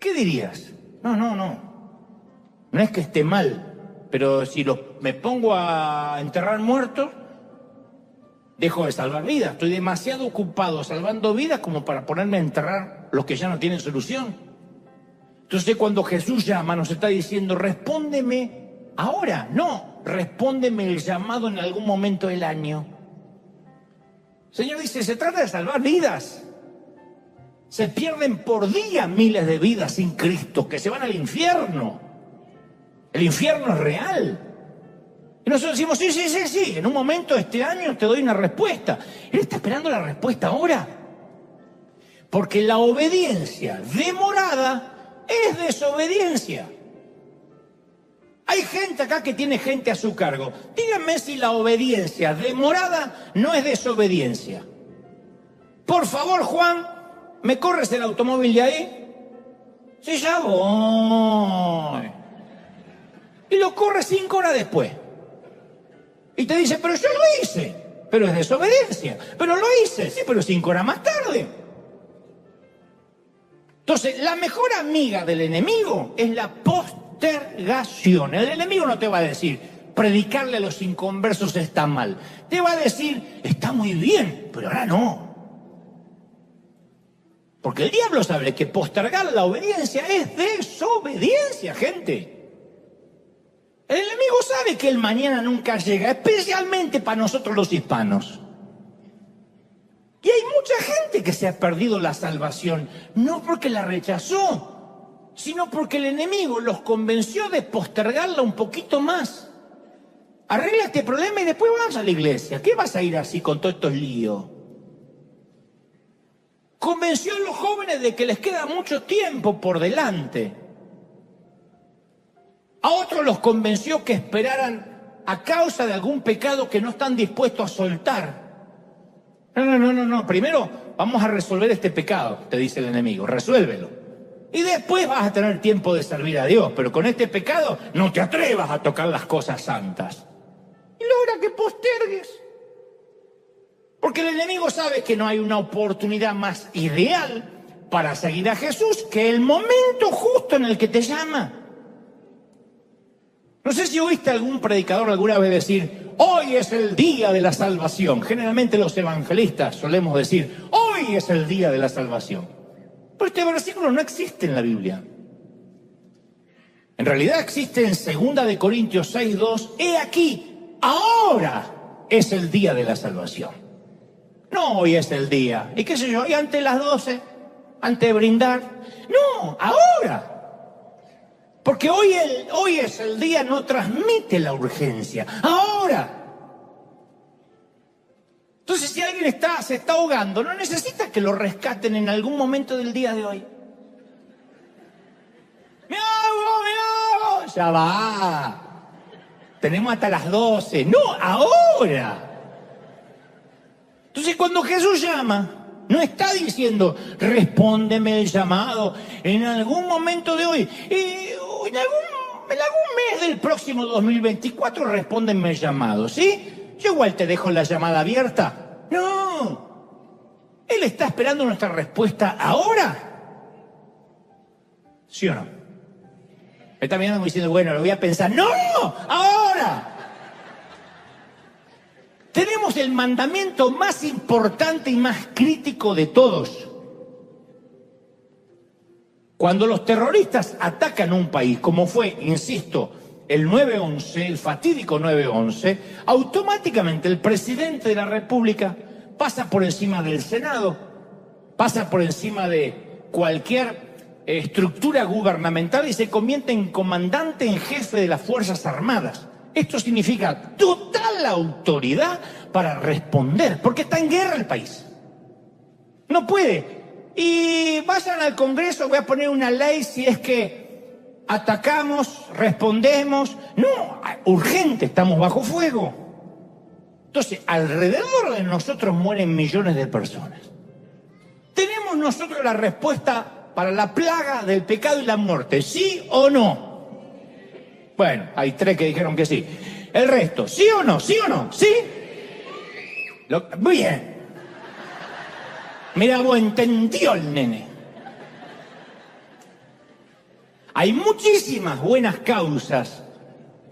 ¿Qué dirías? No es que esté mal, pero si me pongo a enterrar muertos, dejo de salvar vidas. Estoy demasiado ocupado salvando vidas como para ponerme a enterrar los que ya no tienen solución. Entonces cuando Jesús llama nos está diciendo, respóndeme ahora, no, respóndeme el llamado en algún momento del año. El Señor dice, se trata de salvar vidas. Se pierden por día miles de vidas sin Cristo, que se van al infierno. El infierno es real. Y nosotros decimos, sí, en un momento este año te doy una respuesta. Él está esperando la respuesta ahora. Porque la obediencia demorada es desobediencia. Hay gente acá que tiene gente a su cargo. Díganme si la obediencia demorada no es desobediencia. Por favor, Juan, ¿me corres el automóvil de ahí? Sí, ya voy. Y lo corre 5 horas después. Y te dice, pero yo lo hice. Pero es desobediencia. Pero lo hice, sí, pero 5 horas más tarde. Entonces, la mejor amiga del enemigo es la postergación. El enemigo no te va a decir, predicarle a los inconversos está mal. Te va a decir, está muy bien, pero ahora no. Porque el diablo sabe que postergar la obediencia es desobediencia, gente. El enemigo sabe que el mañana nunca llega, especialmente para nosotros los hispanos. Y hay mucha gente que se ha perdido la salvación, no porque la rechazó, sino porque el enemigo los convenció de postergarla un poquito más. Arregla este problema y después vas a la iglesia. ¿Qué vas a ir así con todos estos líos? Convenció a los jóvenes de que les queda mucho tiempo por delante. A otros los convenció que esperaran a causa de algún pecado que no están dispuestos a soltar. No. Primero vamos a resolver este pecado, te dice el enemigo. Resuélvelo. Y después vas a tener tiempo de servir a Dios. Pero con este pecado no te atrevas a tocar las cosas santas. Y logra que postergues. Porque el enemigo sabe que no hay una oportunidad más ideal para seguir a Jesús que el momento justo en el que te llama. No sé si oíste algún predicador alguna vez decir, hoy es el día de la salvación. Generalmente los evangelistas solemos decir, hoy es el día de la salvación. Pero este versículo no existe en la Biblia. En realidad existe en 2 de Corintios 6:2, he aquí, ahora es el día de la salvación. No, hoy es el día. ¿Y qué sé yo? ¿Y antes de las 12? ¿Antes de brindar? No, ahora. Porque hoy es el día, no transmite la urgencia. Ahora. Entonces, si alguien se está ahogando, no necesita que lo rescaten en algún momento del día de hoy. ¡Me ahogo! Ya va. Tenemos hasta las 12. No, ahora. Entonces, cuando Jesús llama, no está diciendo, respóndeme el llamado en algún momento de hoy. En algún mes del próximo 2024 respóndeme el llamado, ¿sí? Yo igual te dejo la llamada abierta. No. Él está esperando nuestra respuesta ahora. ¿Sí o no? Me está mirando como diciendo, bueno, lo voy a pensar. ¡No! ¡Ahora! Tenemos el mandamiento más importante y más crítico de todos. Cuando los terroristas atacan un país, como fue, insisto, el 9/11, el fatídico 9/11, automáticamente el presidente de la República pasa por encima del Senado, pasa por encima de cualquier estructura gubernamental y se convierte en comandante en jefe de las Fuerzas Armadas. Esto significa total autoridad para responder, porque está en guerra el país. No puede. Y vayan al Congreso, voy a poner una ley si es que atacamos, respondemos. No, urgente, estamos bajo fuego. Entonces, alrededor de nosotros mueren millones de personas. ¿Tenemos nosotros la respuesta para la plaga del pecado y la muerte? ¿Sí o no? Bueno, hay 3 que dijeron que sí. El resto, ¿sí o no? ¿Sí o no? ¿Sí? Muy bien. Mira, vos entendió el nene. Hay muchísimas buenas causas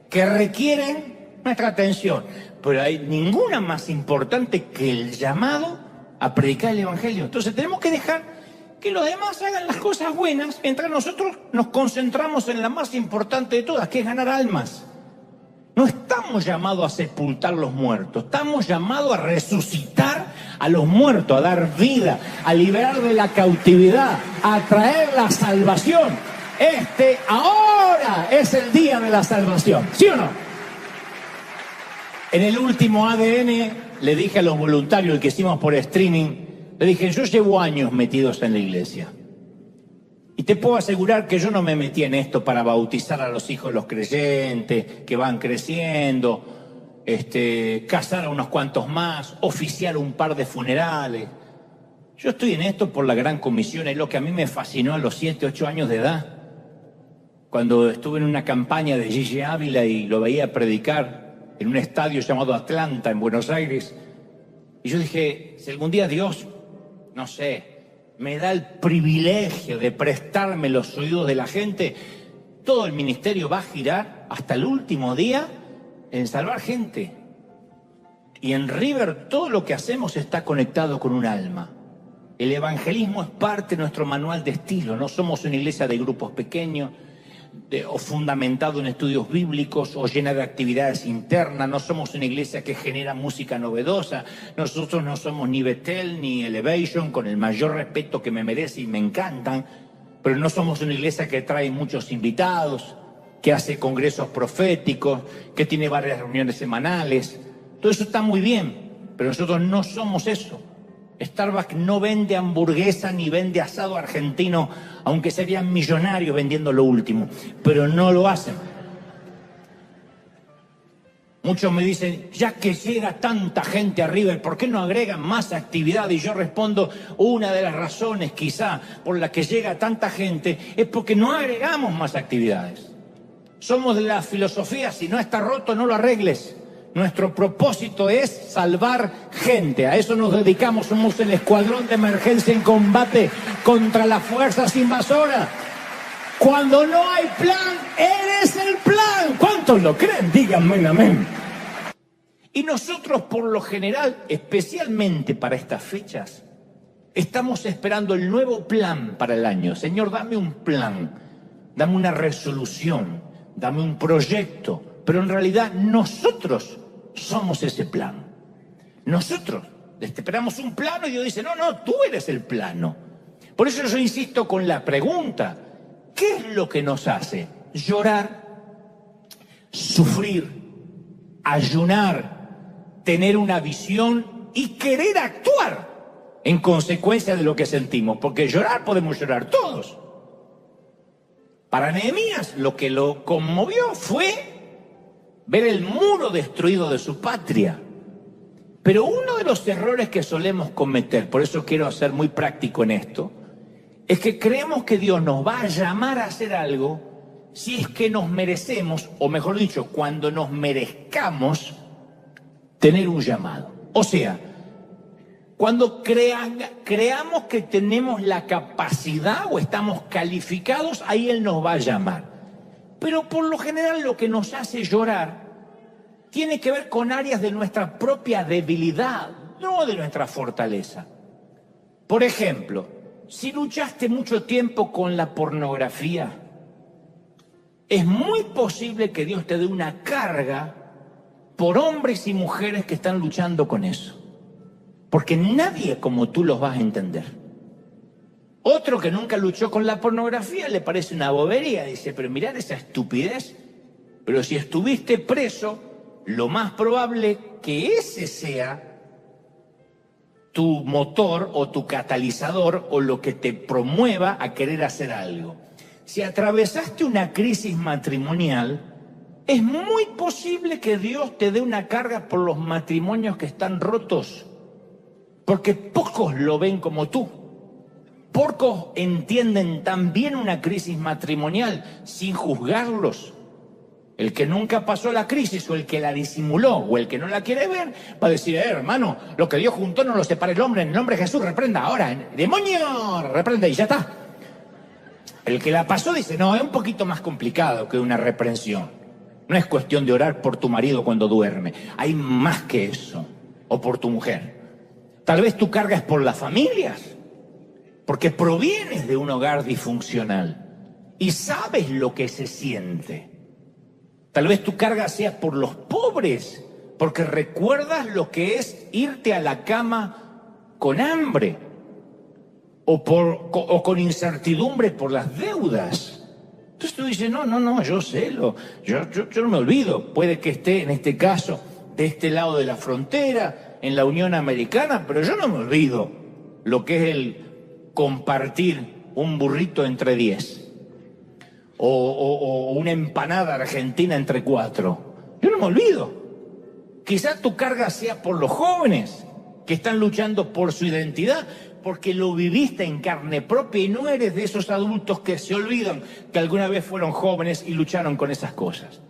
que requieren nuestra atención, pero hay ninguna más importante que el llamado a predicar el Evangelio. Entonces tenemos que dejar que los demás hagan las cosas buenas mientras nosotros nos concentramos en la más importante de todas, que es ganar almas. No estamos llamados a sepultar los muertos, estamos llamados a resucitar a los muertos, a dar vida, a liberar de la cautividad, a traer la salvación. Ahora es el día de la salvación, ¿sí o no? En el último ADN le dije a los voluntarios, el que hicimos por streaming, le dije, yo llevo años metidos en la iglesia. Y te puedo asegurar que yo no me metí en esto para bautizar a los hijos de los creyentes, que van creciendo, casar a unos cuantos más, oficiar un par de funerales. Yo estoy en esto por la gran comisión, es lo que a mí me fascinó a los 7, 8 años de edad. Cuando estuve en una campaña de Gigi Ávila y lo veía predicar en un estadio llamado Atlanta, en Buenos Aires, y yo dije, si algún día Dios, no sé, me da el privilegio de prestarme los oídos de la gente, todo el ministerio va a girar hasta el último día en salvar gente. Y en River todo lo que hacemos está conectado con un alma. El evangelismo es parte de nuestro manual de estilo. No somos una iglesia de grupos pequeños o fundamentado en estudios bíblicos o llena de actividades internas. No somos una iglesia que genera música novedosa. Nosotros no somos ni Bethel ni Elevation, con el mayor respeto que me merece y me encantan, pero no somos una iglesia que trae muchos invitados, que hace congresos proféticos, que tiene varias reuniones semanales. Todo eso está muy bien, pero nosotros no somos eso. Starbucks no vende hamburguesa ni vende asado argentino, aunque serían millonarios vendiendo lo último, pero no lo hacen. Muchos me dicen, ya que llega tanta gente a River, ¿por qué no agregan más actividad? Y yo respondo, una de las razones quizá por la que llega tanta gente es porque no agregamos más actividades. Somos de la filosofía, si no está roto, no lo arregles. Nuestro propósito es salvar gente. A eso nos dedicamos. Somos el escuadrón de emergencia en combate contra las fuerzas invasoras. Cuando no hay plan, eres el plan. ¿Cuántos lo creen? Díganme amén. Y nosotros, por lo general, especialmente para estas fechas, estamos esperando el nuevo plan para el año. Señor, dame un plan, dame una resolución, dame un proyecto. Pero en realidad nosotros somos ese plan. Nosotros esperamos un plano y Dios dice, no, tú eres el plano. Por eso yo insisto con la pregunta, ¿qué es lo que nos hace llorar, sufrir, ayunar, tener una visión y querer actuar en consecuencia de lo que sentimos? Porque llorar podemos llorar todos. Para Nehemías lo que lo conmovió fue ver el muro destruido de su patria. Pero uno de los errores que solemos cometer, por eso quiero ser muy práctico en esto, es que creemos que Dios nos va a llamar a hacer algo si es que nos merecemos, o mejor dicho, cuando nos merezcamos tener un llamado. O sea, cuando creamos que tenemos la capacidad o estamos calificados, ahí Él nos va a llamar. Pero por lo general lo que nos hace llorar tiene que ver con áreas de nuestra propia debilidad, no de nuestra fortaleza. Por ejemplo, si luchaste mucho tiempo con la pornografía, es muy posible que Dios te dé una carga por hombres y mujeres que están luchando con eso. Porque nadie como tú los vas a entender. Otro que nunca luchó con la pornografía le parece una bobería. Dice, pero mirad esa estupidez. Pero si estuviste preso, lo más probable que ese sea tu motor o tu catalizador o lo que te promueva a querer hacer algo. Si atravesaste una crisis matrimonial, es muy posible que Dios te dé una carga por los matrimonios que están rotos. Porque pocos lo ven como tú. Pocos entienden también una crisis matrimonial sin juzgarlos. El que nunca pasó la crisis o el que la disimuló o el que no la quiere ver va a decir, hermano, lo que Dios juntó no lo separa el hombre. En el nombre de Jesús, reprenda ahora. ¡Demonio! Reprenda y ya está. El que la pasó dice, no, es un poquito más complicado que una reprensión. No es cuestión de orar por tu marido cuando duerme. Hay más que eso. O por tu mujer. Tal vez tu carga es por las familias. Porque provienes de un hogar disfuncional y sabes lo que se siente. Tal vez tu carga sea por los pobres, porque recuerdas lo que es irte a la cama con hambre o con incertidumbre por las deudas. Entonces tú dices, no, yo sé, yo no me olvido. Puede que esté, en este caso, de este lado de la frontera, en la Unión Americana, pero yo no me olvido lo que es el compartir un burrito entre 10 o una empanada argentina entre 4. Yo no me olvido. Quizás tu carga sea por los jóvenes que están luchando por su identidad, porque lo viviste en carne propia y no eres de esos adultos que se olvidan que alguna vez fueron jóvenes y lucharon con esas cosas.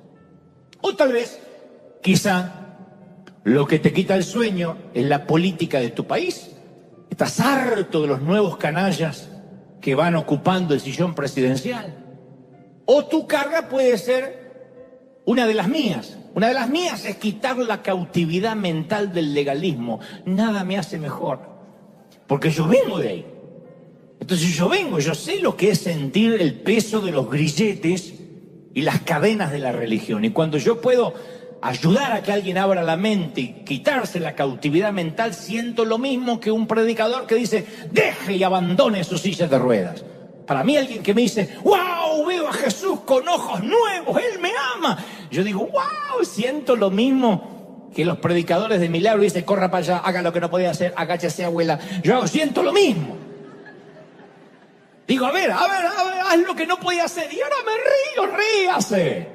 O tal vez, quizá, lo que te quita el sueño es la política de tu país. Estás harto de los nuevos canallas que van ocupando el sillón presidencial. O tu carga puede ser una de las mías. Una de las mías es quitar la cautividad mental del legalismo. Nada me hace mejor, porque yo vengo de ahí. Entonces yo sé lo que es sentir el peso de los grilletes y las cadenas de la religión. Y cuando yo puedo ayudar a que alguien abra la mente y quitarse la cautividad mental, siento lo mismo que un predicador que dice, deje y abandone su silla de ruedas. Para mí alguien que me dice, wow, veo a Jesús con ojos nuevos, Él me ama. Yo digo, wow, siento lo mismo que los predicadores de milagro dicen, corra para allá, haga lo que no podía hacer, agáchese abuela. Yo siento lo mismo. Digo, a ver, haz lo que no podía hacer. Y ahora me río, ríase.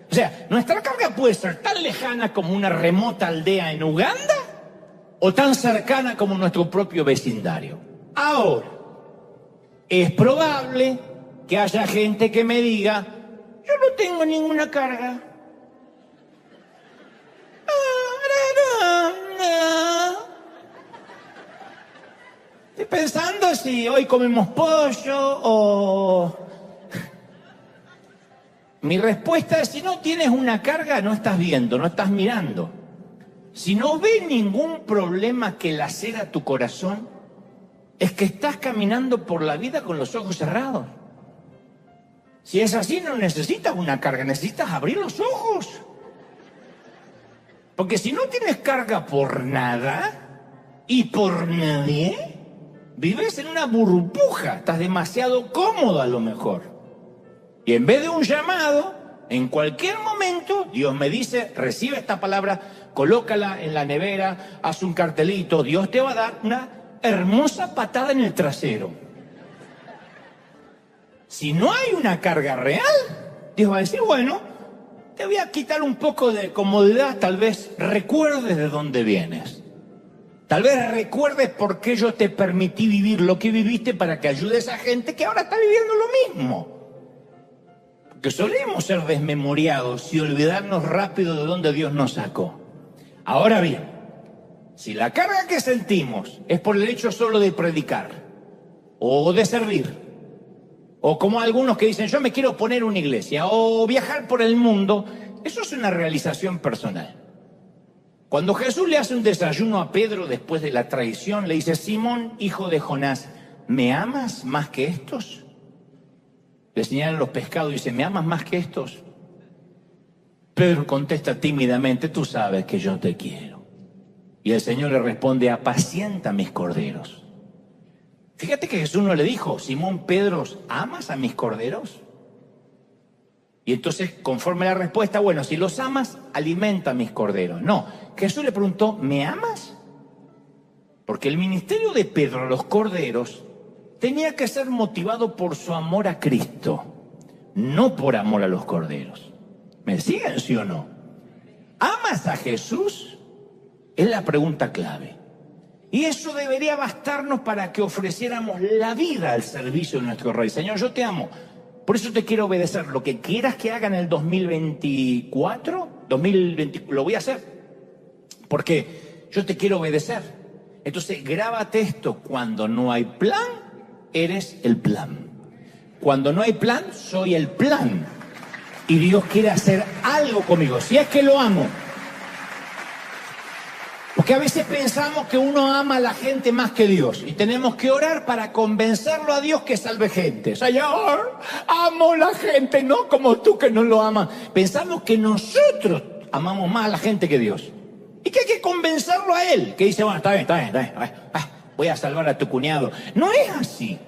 O sea, nuestra carga puede ser tan lejana como una remota aldea en Uganda o tan cercana como nuestro propio vecindario. Ahora, es probable que haya gente que me diga, yo no tengo ninguna carga. Estoy pensando si hoy comemos pollo o... Mi respuesta es, si no tienes una carga, no estás viendo, no estás mirando. Si no ves ningún problema que lacera tu corazón, es que estás caminando por la vida con los ojos cerrados. Si es así, no necesitas una carga, necesitas abrir los ojos. Porque si no tienes carga por nada y por nadie, vives en una burbuja, estás demasiado cómodo a lo mejor. Y en vez de un llamado, en cualquier momento, Dios me dice, recibe esta palabra, colócala en la nevera, haz un cartelito, Dios te va a dar una hermosa patada en el trasero. Si no hay una carga real, Dios va a decir, bueno, te voy a quitar un poco de comodidad, tal vez recuerdes de dónde vienes. Tal vez recuerdes por qué yo te permití vivir lo que viviste para que ayudes a gente que ahora está viviendo lo mismo. Porque solemos ser desmemoriados y olvidarnos rápido de dónde Dios nos sacó. Ahora bien, si la carga que sentimos es por el hecho solo de predicar o de servir, o como algunos que dicen, yo me quiero poner una iglesia, o viajar por el mundo, eso es una realización personal. Cuando Jesús le hace un desayuno a Pedro después de la traición, le dice, Simón, hijo de Jonás, ¿me amas más que estos? Le señalan los pescados y dice, ¿me amas más que estos? Pedro contesta tímidamente, tú sabes que yo te quiero. Y el Señor le responde, apacienta mis corderos. Fíjate que Jesús no le dijo, Simón Pedro, ¿amas a mis corderos? Y entonces, conforme la respuesta, bueno, si los amas, alimenta a mis corderos. No, Jesús le preguntó, ¿me amas? Porque el ministerio de Pedro a los corderos tenía que ser motivado por su amor a Cristo, no por amor a los corderos. ¿Me siguen, sí o no? ¿Amas a Jesús? Es la pregunta clave. Y eso debería bastarnos para que ofreciéramos la vida al servicio de nuestro Rey. Señor, yo te amo. Por eso te quiero obedecer. Lo que quieras que haga en el 2024, lo voy a hacer. Porque yo te quiero obedecer. Entonces, grábate esto. Cuando no hay plan, eres el plan. Cuando no hay plan, soy el plan. Y Dios quiere hacer algo conmigo. Si es que lo amo. Porque a veces pensamos que uno ama a la gente más que Dios y tenemos que orar para convencerlo a Dios que salve gente. Señor, amo a la gente, no como tú que no lo amas. Pensamos que nosotros amamos más a la gente que Dios y que hay que convencerlo a Él, que dice, bueno, está bien, voy a salvar a tu cuñado. No es así.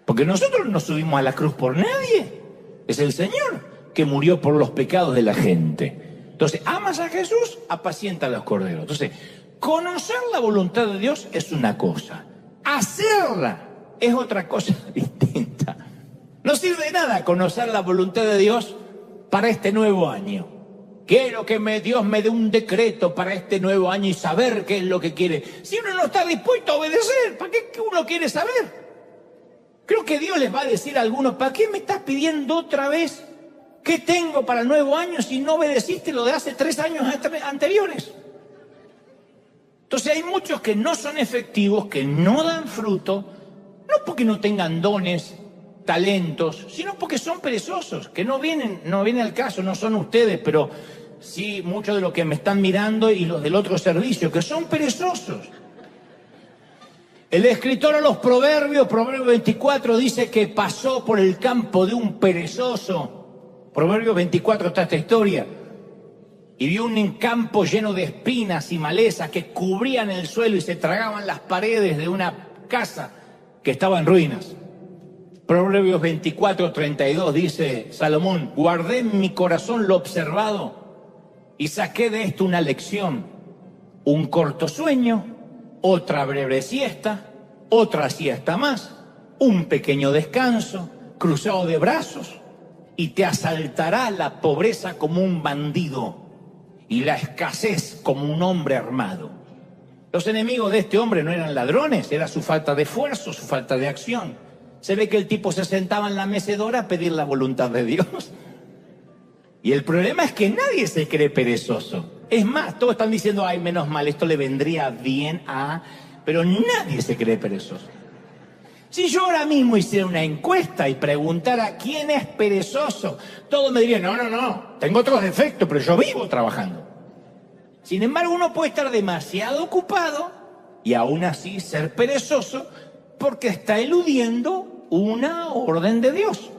Porque nosotros no subimos a la cruz por nadie. Es el Señor que murió por los pecados de la gente. Entonces, amas a Jesús, apacienta a los corderos. Entonces, conocer la voluntad de Dios es una cosa. Hacerla es otra cosa distinta. No sirve de nada conocer la voluntad de Dios para este nuevo año. Quiero que Dios me dé un decreto para este nuevo año y saber qué es lo que quiere. Si uno no está dispuesto a obedecer, ¿para qué uno quiere saber? Creo que Dios les va a decir a algunos, ¿para qué me estás pidiendo otra vez? ¿Qué tengo para el nuevo año si no obedeciste lo de hace 3 años anteriores? Entonces hay muchos que no son efectivos, que no dan fruto, no porque no tengan dones, talentos, sino porque son perezosos, que no viene al caso, no son ustedes, pero sí muchos de los que me están mirando y los del otro servicio, que son perezosos. El escritor a los Proverbios, Proverbio 24, dice que pasó por el campo de un perezoso. Proverbios 24 está esta historia. Y vio un campo lleno de espinas y malezas que cubrían el suelo y se tragaban las paredes de una casa que estaba en ruinas. Proverbios 24, 32 dice Salomón, guardé en mi corazón lo observado y saqué de esto una lección. Un corto sueño, otra breve siesta, otra siesta más, un pequeño descanso, cruzado de brazos, y te asaltará la pobreza como un bandido y la escasez como un hombre armado. Los enemigos de este hombre no eran ladrones, era su falta de esfuerzo, su falta de acción. Se ve que el tipo se sentaba en la mecedora a pedir la voluntad de Dios. Y el problema es que nadie se cree perezoso. Es más, todos están diciendo, ay, menos mal, esto le vendría bien a... Pero nadie se cree perezoso. Si yo ahora mismo hiciera una encuesta y preguntara quién es perezoso, todos me dirían, no, tengo otros defectos, pero yo vivo trabajando. Sin embargo, uno puede estar demasiado ocupado y aún así ser perezoso porque está eludiendo una orden de Dios.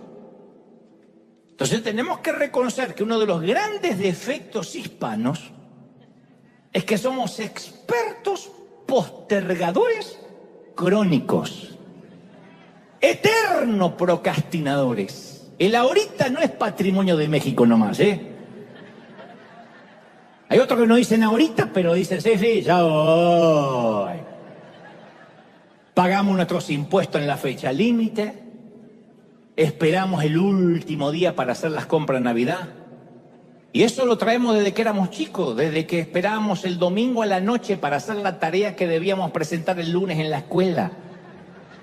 Entonces tenemos que reconocer que uno de los grandes defectos hispanos es que somos expertos postergadores crónicos. Eternos procrastinadores. El ahorita no es patrimonio de México nomás, ¿eh? Hay otros que no dicen ahorita, pero dicen, sí, ya voy. Pagamos nuestros impuestos en la fecha límite. Esperamos el último día para hacer las compras de Navidad. Y eso lo traemos desde que éramos chicos, desde que esperábamos el domingo a la noche para hacer la tarea que debíamos presentar el lunes en la escuela.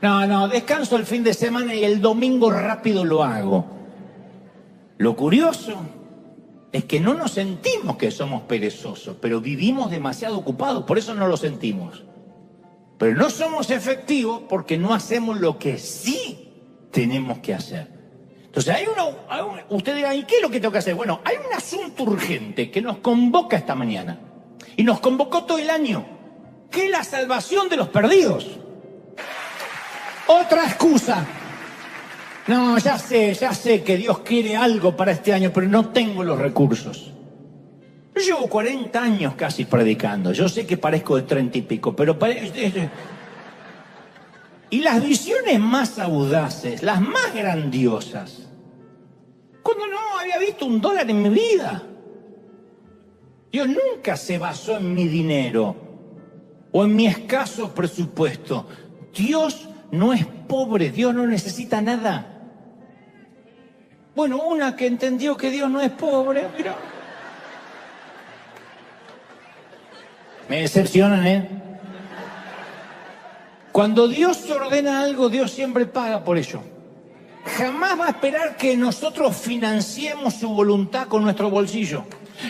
No, descanso el fin de semana y el domingo rápido lo hago. Lo curioso es que no nos sentimos que somos perezosos, pero vivimos demasiado ocupados, por eso no lo sentimos. Pero no somos efectivos porque no hacemos lo que sí tenemos que hacer. Entonces usted dirá, ¿y qué es lo que tengo que hacer? Bueno, hay un asunto urgente que nos convoca esta mañana y nos convocó todo el año, que es la salvación de los perdidos. Otra excusa. No, ya sé que Dios quiere algo para este año, pero no tengo los recursos. Yo llevo 40 años casi predicando. Yo sé que parezco de 30 y pico, pero... Y las visiones más audaces, las más grandiosas, cuando no había visto $1 en mi vida. Dios nunca se basó en mi dinero o en mi escaso presupuesto. Dios no es pobre, Dios no necesita nada. Bueno, una que entendió que Dios no es pobre, mira. Me decepcionan, ¿eh? Cuando Dios ordena algo, Dios siempre paga por ello. Jamás va a esperar que nosotros financiemos su voluntad con nuestro bolsillo.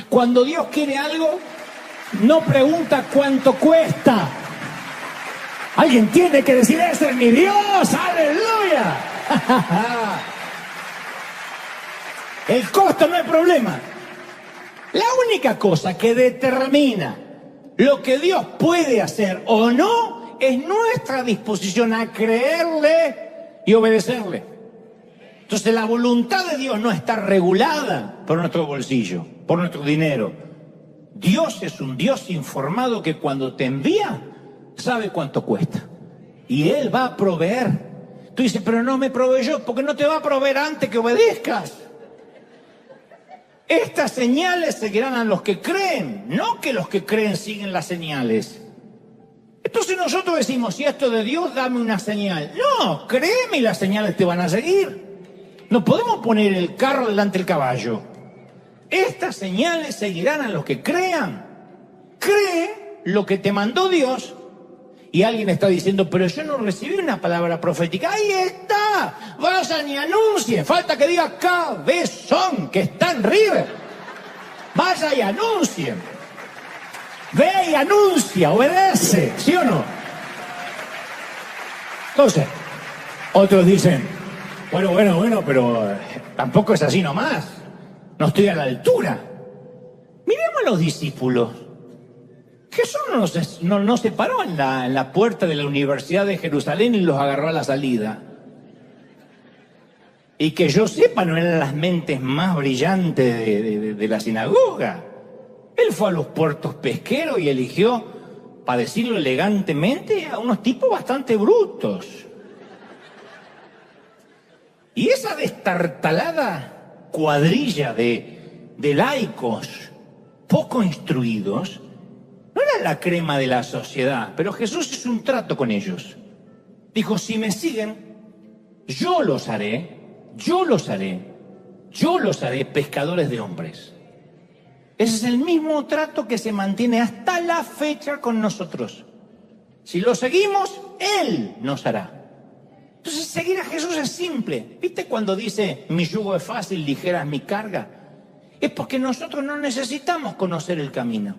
Cuando Dios quiere algo, no pregunta cuánto cuesta. Alguien tiene que decir, ese es mi Dios, aleluya. El costo no es problema. La única cosa que determina lo que Dios puede hacer o no es nuestra disposición a creerle y obedecerle. Entonces la voluntad de Dios no está regulada por nuestro bolsillo, por nuestro dinero. Dios es un Dios informado que cuando te envía, sabe cuánto cuesta. Y Él va a proveer. Tú dices, pero no me proveyó, porque no te va a proveer antes que obedezcas. Estas señales seguirán a los que creen, no que los que creen siguen las señales. Entonces nosotros decimos, si esto de Dios, dame una señal. No, créeme y las señales te van a seguir. No podemos poner el carro delante del caballo. Estas señales seguirán a los que crean. Cree lo que te mandó Dios. Y alguien está diciendo, pero yo no recibí una palabra profética. ¡Ahí está! Vayan y anuncien. Falta que diga cabezón, que está en River. Vaya y anuncien. Ve y anuncia, obedece. ¿Sí o no? Entonces, otros dicen, bueno, pero tampoco es así nomás. No estoy a la altura. Miremos a los discípulos. Jesús no se paró en la puerta de la Universidad de Jerusalén y los agarró a la salida. Y que yo sepa, no eran las mentes más brillantes de la sinagoga. Él fue a los puertos pesqueros y eligió, para decirlo elegantemente, a unos tipos bastante brutos. Y esa destartalada cuadrilla de laicos poco instruidos no era la crema de la sociedad, pero Jesús hizo un trato con ellos. Dijo, si me siguen, yo los haré pescadores de hombres. Ese es el mismo trato que se mantiene hasta la fecha con nosotros. Si lo seguimos, Él nos hará. Entonces seguir a Jesús es simple. ¿Viste cuando dice, mi yugo es fácil, ligera es mi carga? Es porque nosotros no necesitamos conocer el camino.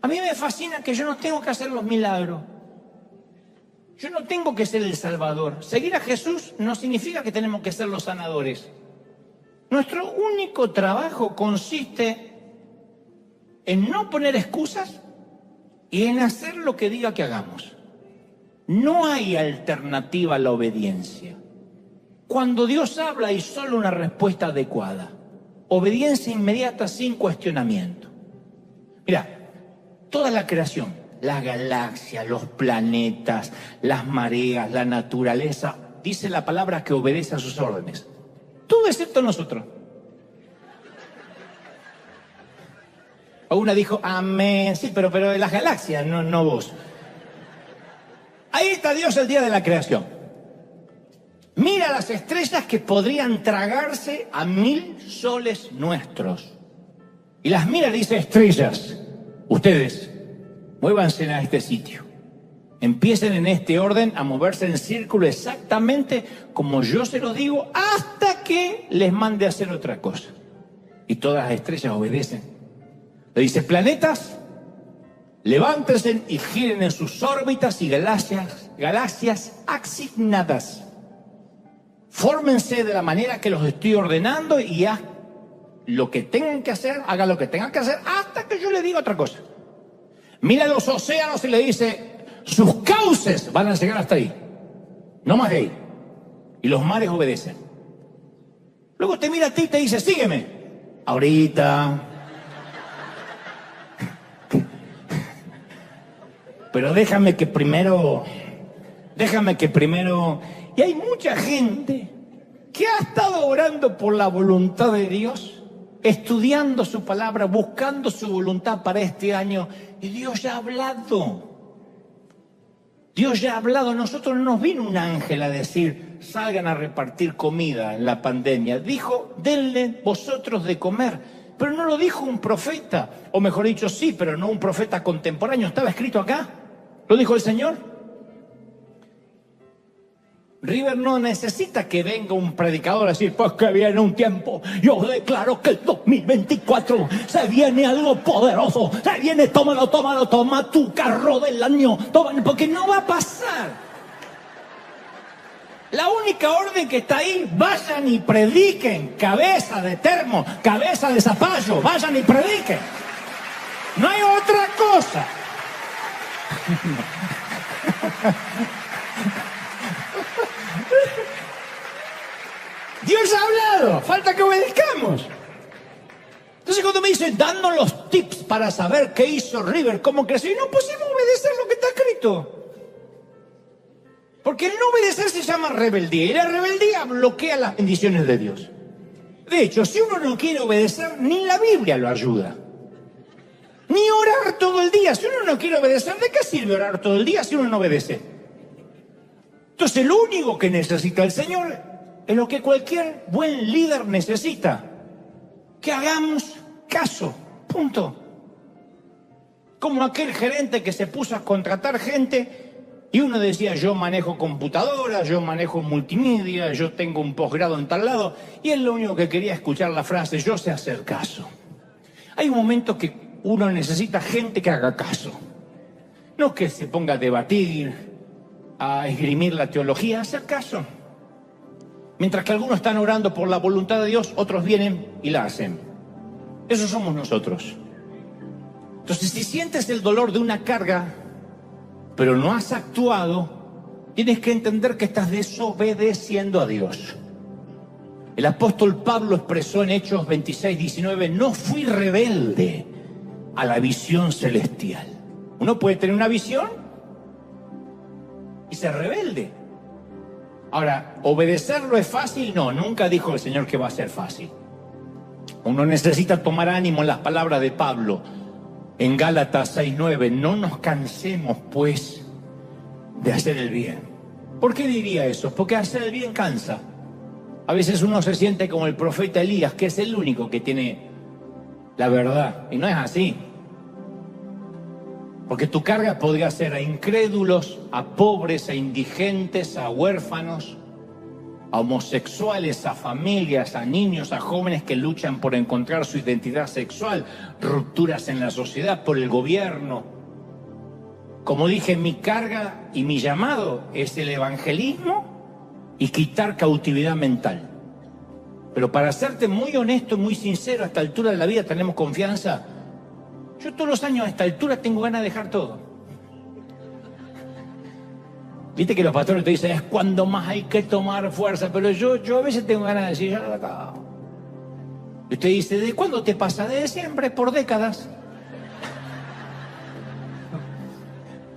A mí me fascina que yo no tengo que hacer los milagros. Yo no tengo que ser el Salvador. Seguir a Jesús no significa que tenemos que ser los sanadores. Nuestro único trabajo consiste en no poner excusas y en hacer lo que diga que hagamos. No hay alternativa a la obediencia. Cuando Dios habla hay solo una respuesta adecuada. Obediencia inmediata sin cuestionamiento. Mira, toda la creación, las galaxias, los planetas, las mareas, la naturaleza, dice la palabra que obedece a sus órdenes. Todo excepto nosotros. Una dijo, amén, sí, pero de las galaxias, no vos. Ahí está Dios el día de la creación. Mira las estrellas que podrían tragarse a 1000 soles nuestros. Y las mira y dice, estrellas, ustedes, muévanse a este sitio. Empiecen en este orden a moverse en círculo exactamente como yo se los digo hasta que les mande a hacer otra cosa. Y todas las estrellas obedecen. Le dice, planetas, levántense y giren en sus órbitas y galaxias asignadas. Fórmense de la manera que los estoy ordenando y haz lo que tengan que hacer, hagan lo que tengan que hacer hasta que yo les diga otra cosa. Mira los océanos y le dice, sus cauces van a llegar hasta ahí, no más de ahí. Y los mares obedecen. Luego te mira a ti y te dice, sígueme. Ahorita. Pero déjame que primero. Y hay mucha gente que ha estado orando por la voluntad de Dios, estudiando su palabra, buscando su voluntad para este año. Y Dios ya ha hablado. Nosotros no nos vino un ángel a decir, salgan a repartir comida en la pandemia. Dijo, denle vosotros de comer. Pero no lo dijo un profeta. O mejor dicho, sí, pero no un profeta contemporáneo. Estaba escrito acá. Lo dijo el Señor. River no necesita que venga un predicador a decir, pues que viene un tiempo, yo declaro que el 2024 se viene algo poderoso, se viene, tómalo, toma tu carro del año, tómalo, porque no va a pasar. La única orden que está ahí, vayan y prediquen, cabeza de termo, cabeza de zapallo, vayan y prediquen. No hay otra cosa. Dios ha hablado, falta que obedezcamos. Entonces cuando me dicen, danos los tips para saber qué hizo River, cómo creció, y no pusimos obedecer lo que está escrito. Porque el no obedecer se llama rebeldía, y la rebeldía bloquea las bendiciones de Dios. De hecho, si uno no quiere obedecer, ni la Biblia lo ayuda. Ni orar todo el día. Si uno no quiere obedecer, ¿de qué sirve orar todo el día si uno no obedece? Entonces, lo único que necesita el Señor es lo que cualquier buen líder necesita. Que hagamos caso. Punto. Como aquel gerente que se puso a contratar gente y uno decía, yo manejo computadora, yo manejo multimedia, yo tengo un posgrado en tal lado, y él lo único que quería escuchar la frase, yo sé hacer caso. Hay un momento que uno necesita gente que haga caso. No que se ponga a debatir, a esgrimir la teología, a hacer caso. Mientras que algunos están orando por la voluntad de Dios, otros vienen y la hacen. Esos somos nosotros. Entonces, si sientes el dolor de una carga, pero no has actuado, tienes que entender que estás desobedeciendo a Dios. El apóstol Pablo expresó en Hechos 26:19, no fui rebelde a la visión celestial. Uno puede tener una visión y ser rebelde. Ahora, ¿obedecerlo es fácil? No, nunca dijo el Señor que va a ser fácil. Uno necesita tomar ánimo en las palabras de Pablo en Gálatas 6:9, no nos cansemos pues de hacer el bien. ¿Por qué diría eso? Porque hacer el bien cansa. A veces uno se siente como el profeta Elías, que es el único que tiene la verdad, y no es así. Porque tu carga podría ser a incrédulos, a pobres, a indigentes, a huérfanos, a homosexuales, a familias, a niños, a jóvenes que luchan por encontrar su identidad sexual, rupturas en la sociedad, por el gobierno. Como dije, mi carga y mi llamado es el evangelismo y quitar cautividad mental. Pero para serte muy honesto y muy sincero, a esta altura de la vida tenemos confianza. Yo todos los años a esta altura tengo ganas de dejar todo. Viste que los pastores te dicen, es cuando más hay que tomar fuerza, pero yo a veces tengo ganas de decir, ya lo acabo. Y usted dice, ¿de cuándo te pasa? Desde siempre, por décadas.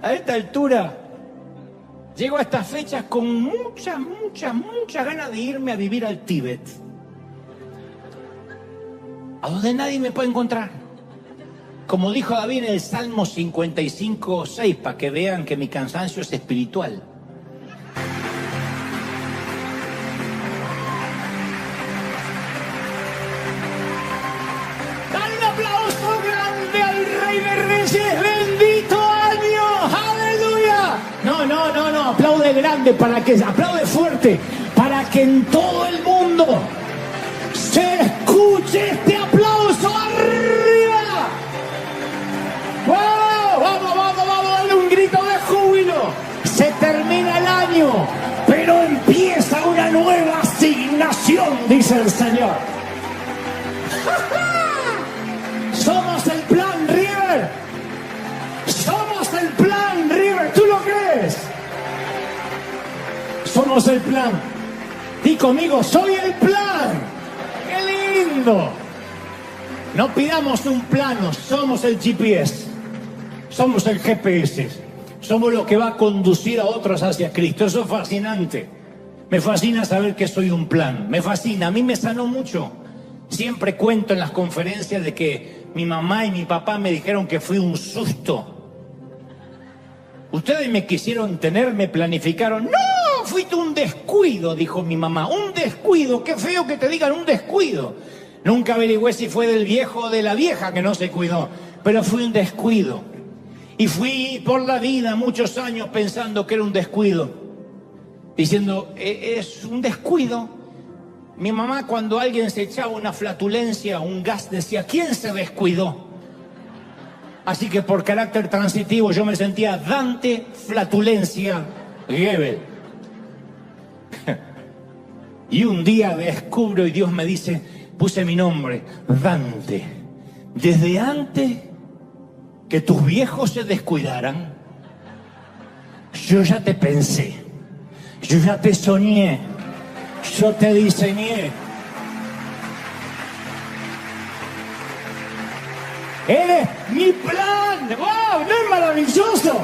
A esta altura, llego a estas fechas con muchas ganas de irme a vivir al Tíbet. A donde nadie me puede encontrar. Como dijo David en el Salmo 55:6, para que vean que mi cansancio es espiritual. Dale un aplauso grande al Rey de Reyes, bendito año, aleluya. No, aplaude grande, aplaude fuerte, para que en todo el mundo se escuche este aplauso arriba. ¡Wow! Vamos, dale un grito de júbilo. Se termina el año, pero empieza una nueva asignación, dice el Señor. Somos el plan, River. Somos el plan, River. ¿Tú lo crees? Somos el plan. Di conmigo, soy el plan. ¡Qué lindo! No pidamos un plano, somos el GPS. Somos el GPS, somos lo que va a conducir a otros hacia Cristo. Eso es fascinante. Me fascina saber que soy un plan. Me fascina, a mí me sanó mucho. Siempre cuento en las conferencias de que mi mamá y mi papá me dijeron que fui un susto. Ustedes me quisieron tener, me planificaron. No, fuiste un descuido, dijo mi mamá. Un descuido, qué feo que te digan un descuido. Nunca averigüé si fue del viejo o de la vieja que no se cuidó, pero fui un descuido. Y fui por la vida muchos años pensando que era un descuido, diciendo, es un descuido. Mi mamá, cuando alguien se echaba una flatulencia, un gas, decía, ¿quién se descuidó? Así que por carácter transitivo yo me sentía Dante Flatulencia Gebel. Y un día descubro y Dios me dice, puse mi nombre, Dante. Desde antes que tus viejos se descuidaran, yo ya te pensé, yo ya te soñé, yo te diseñé. Eres mi plan. ¡Wow! ¿No es maravilloso?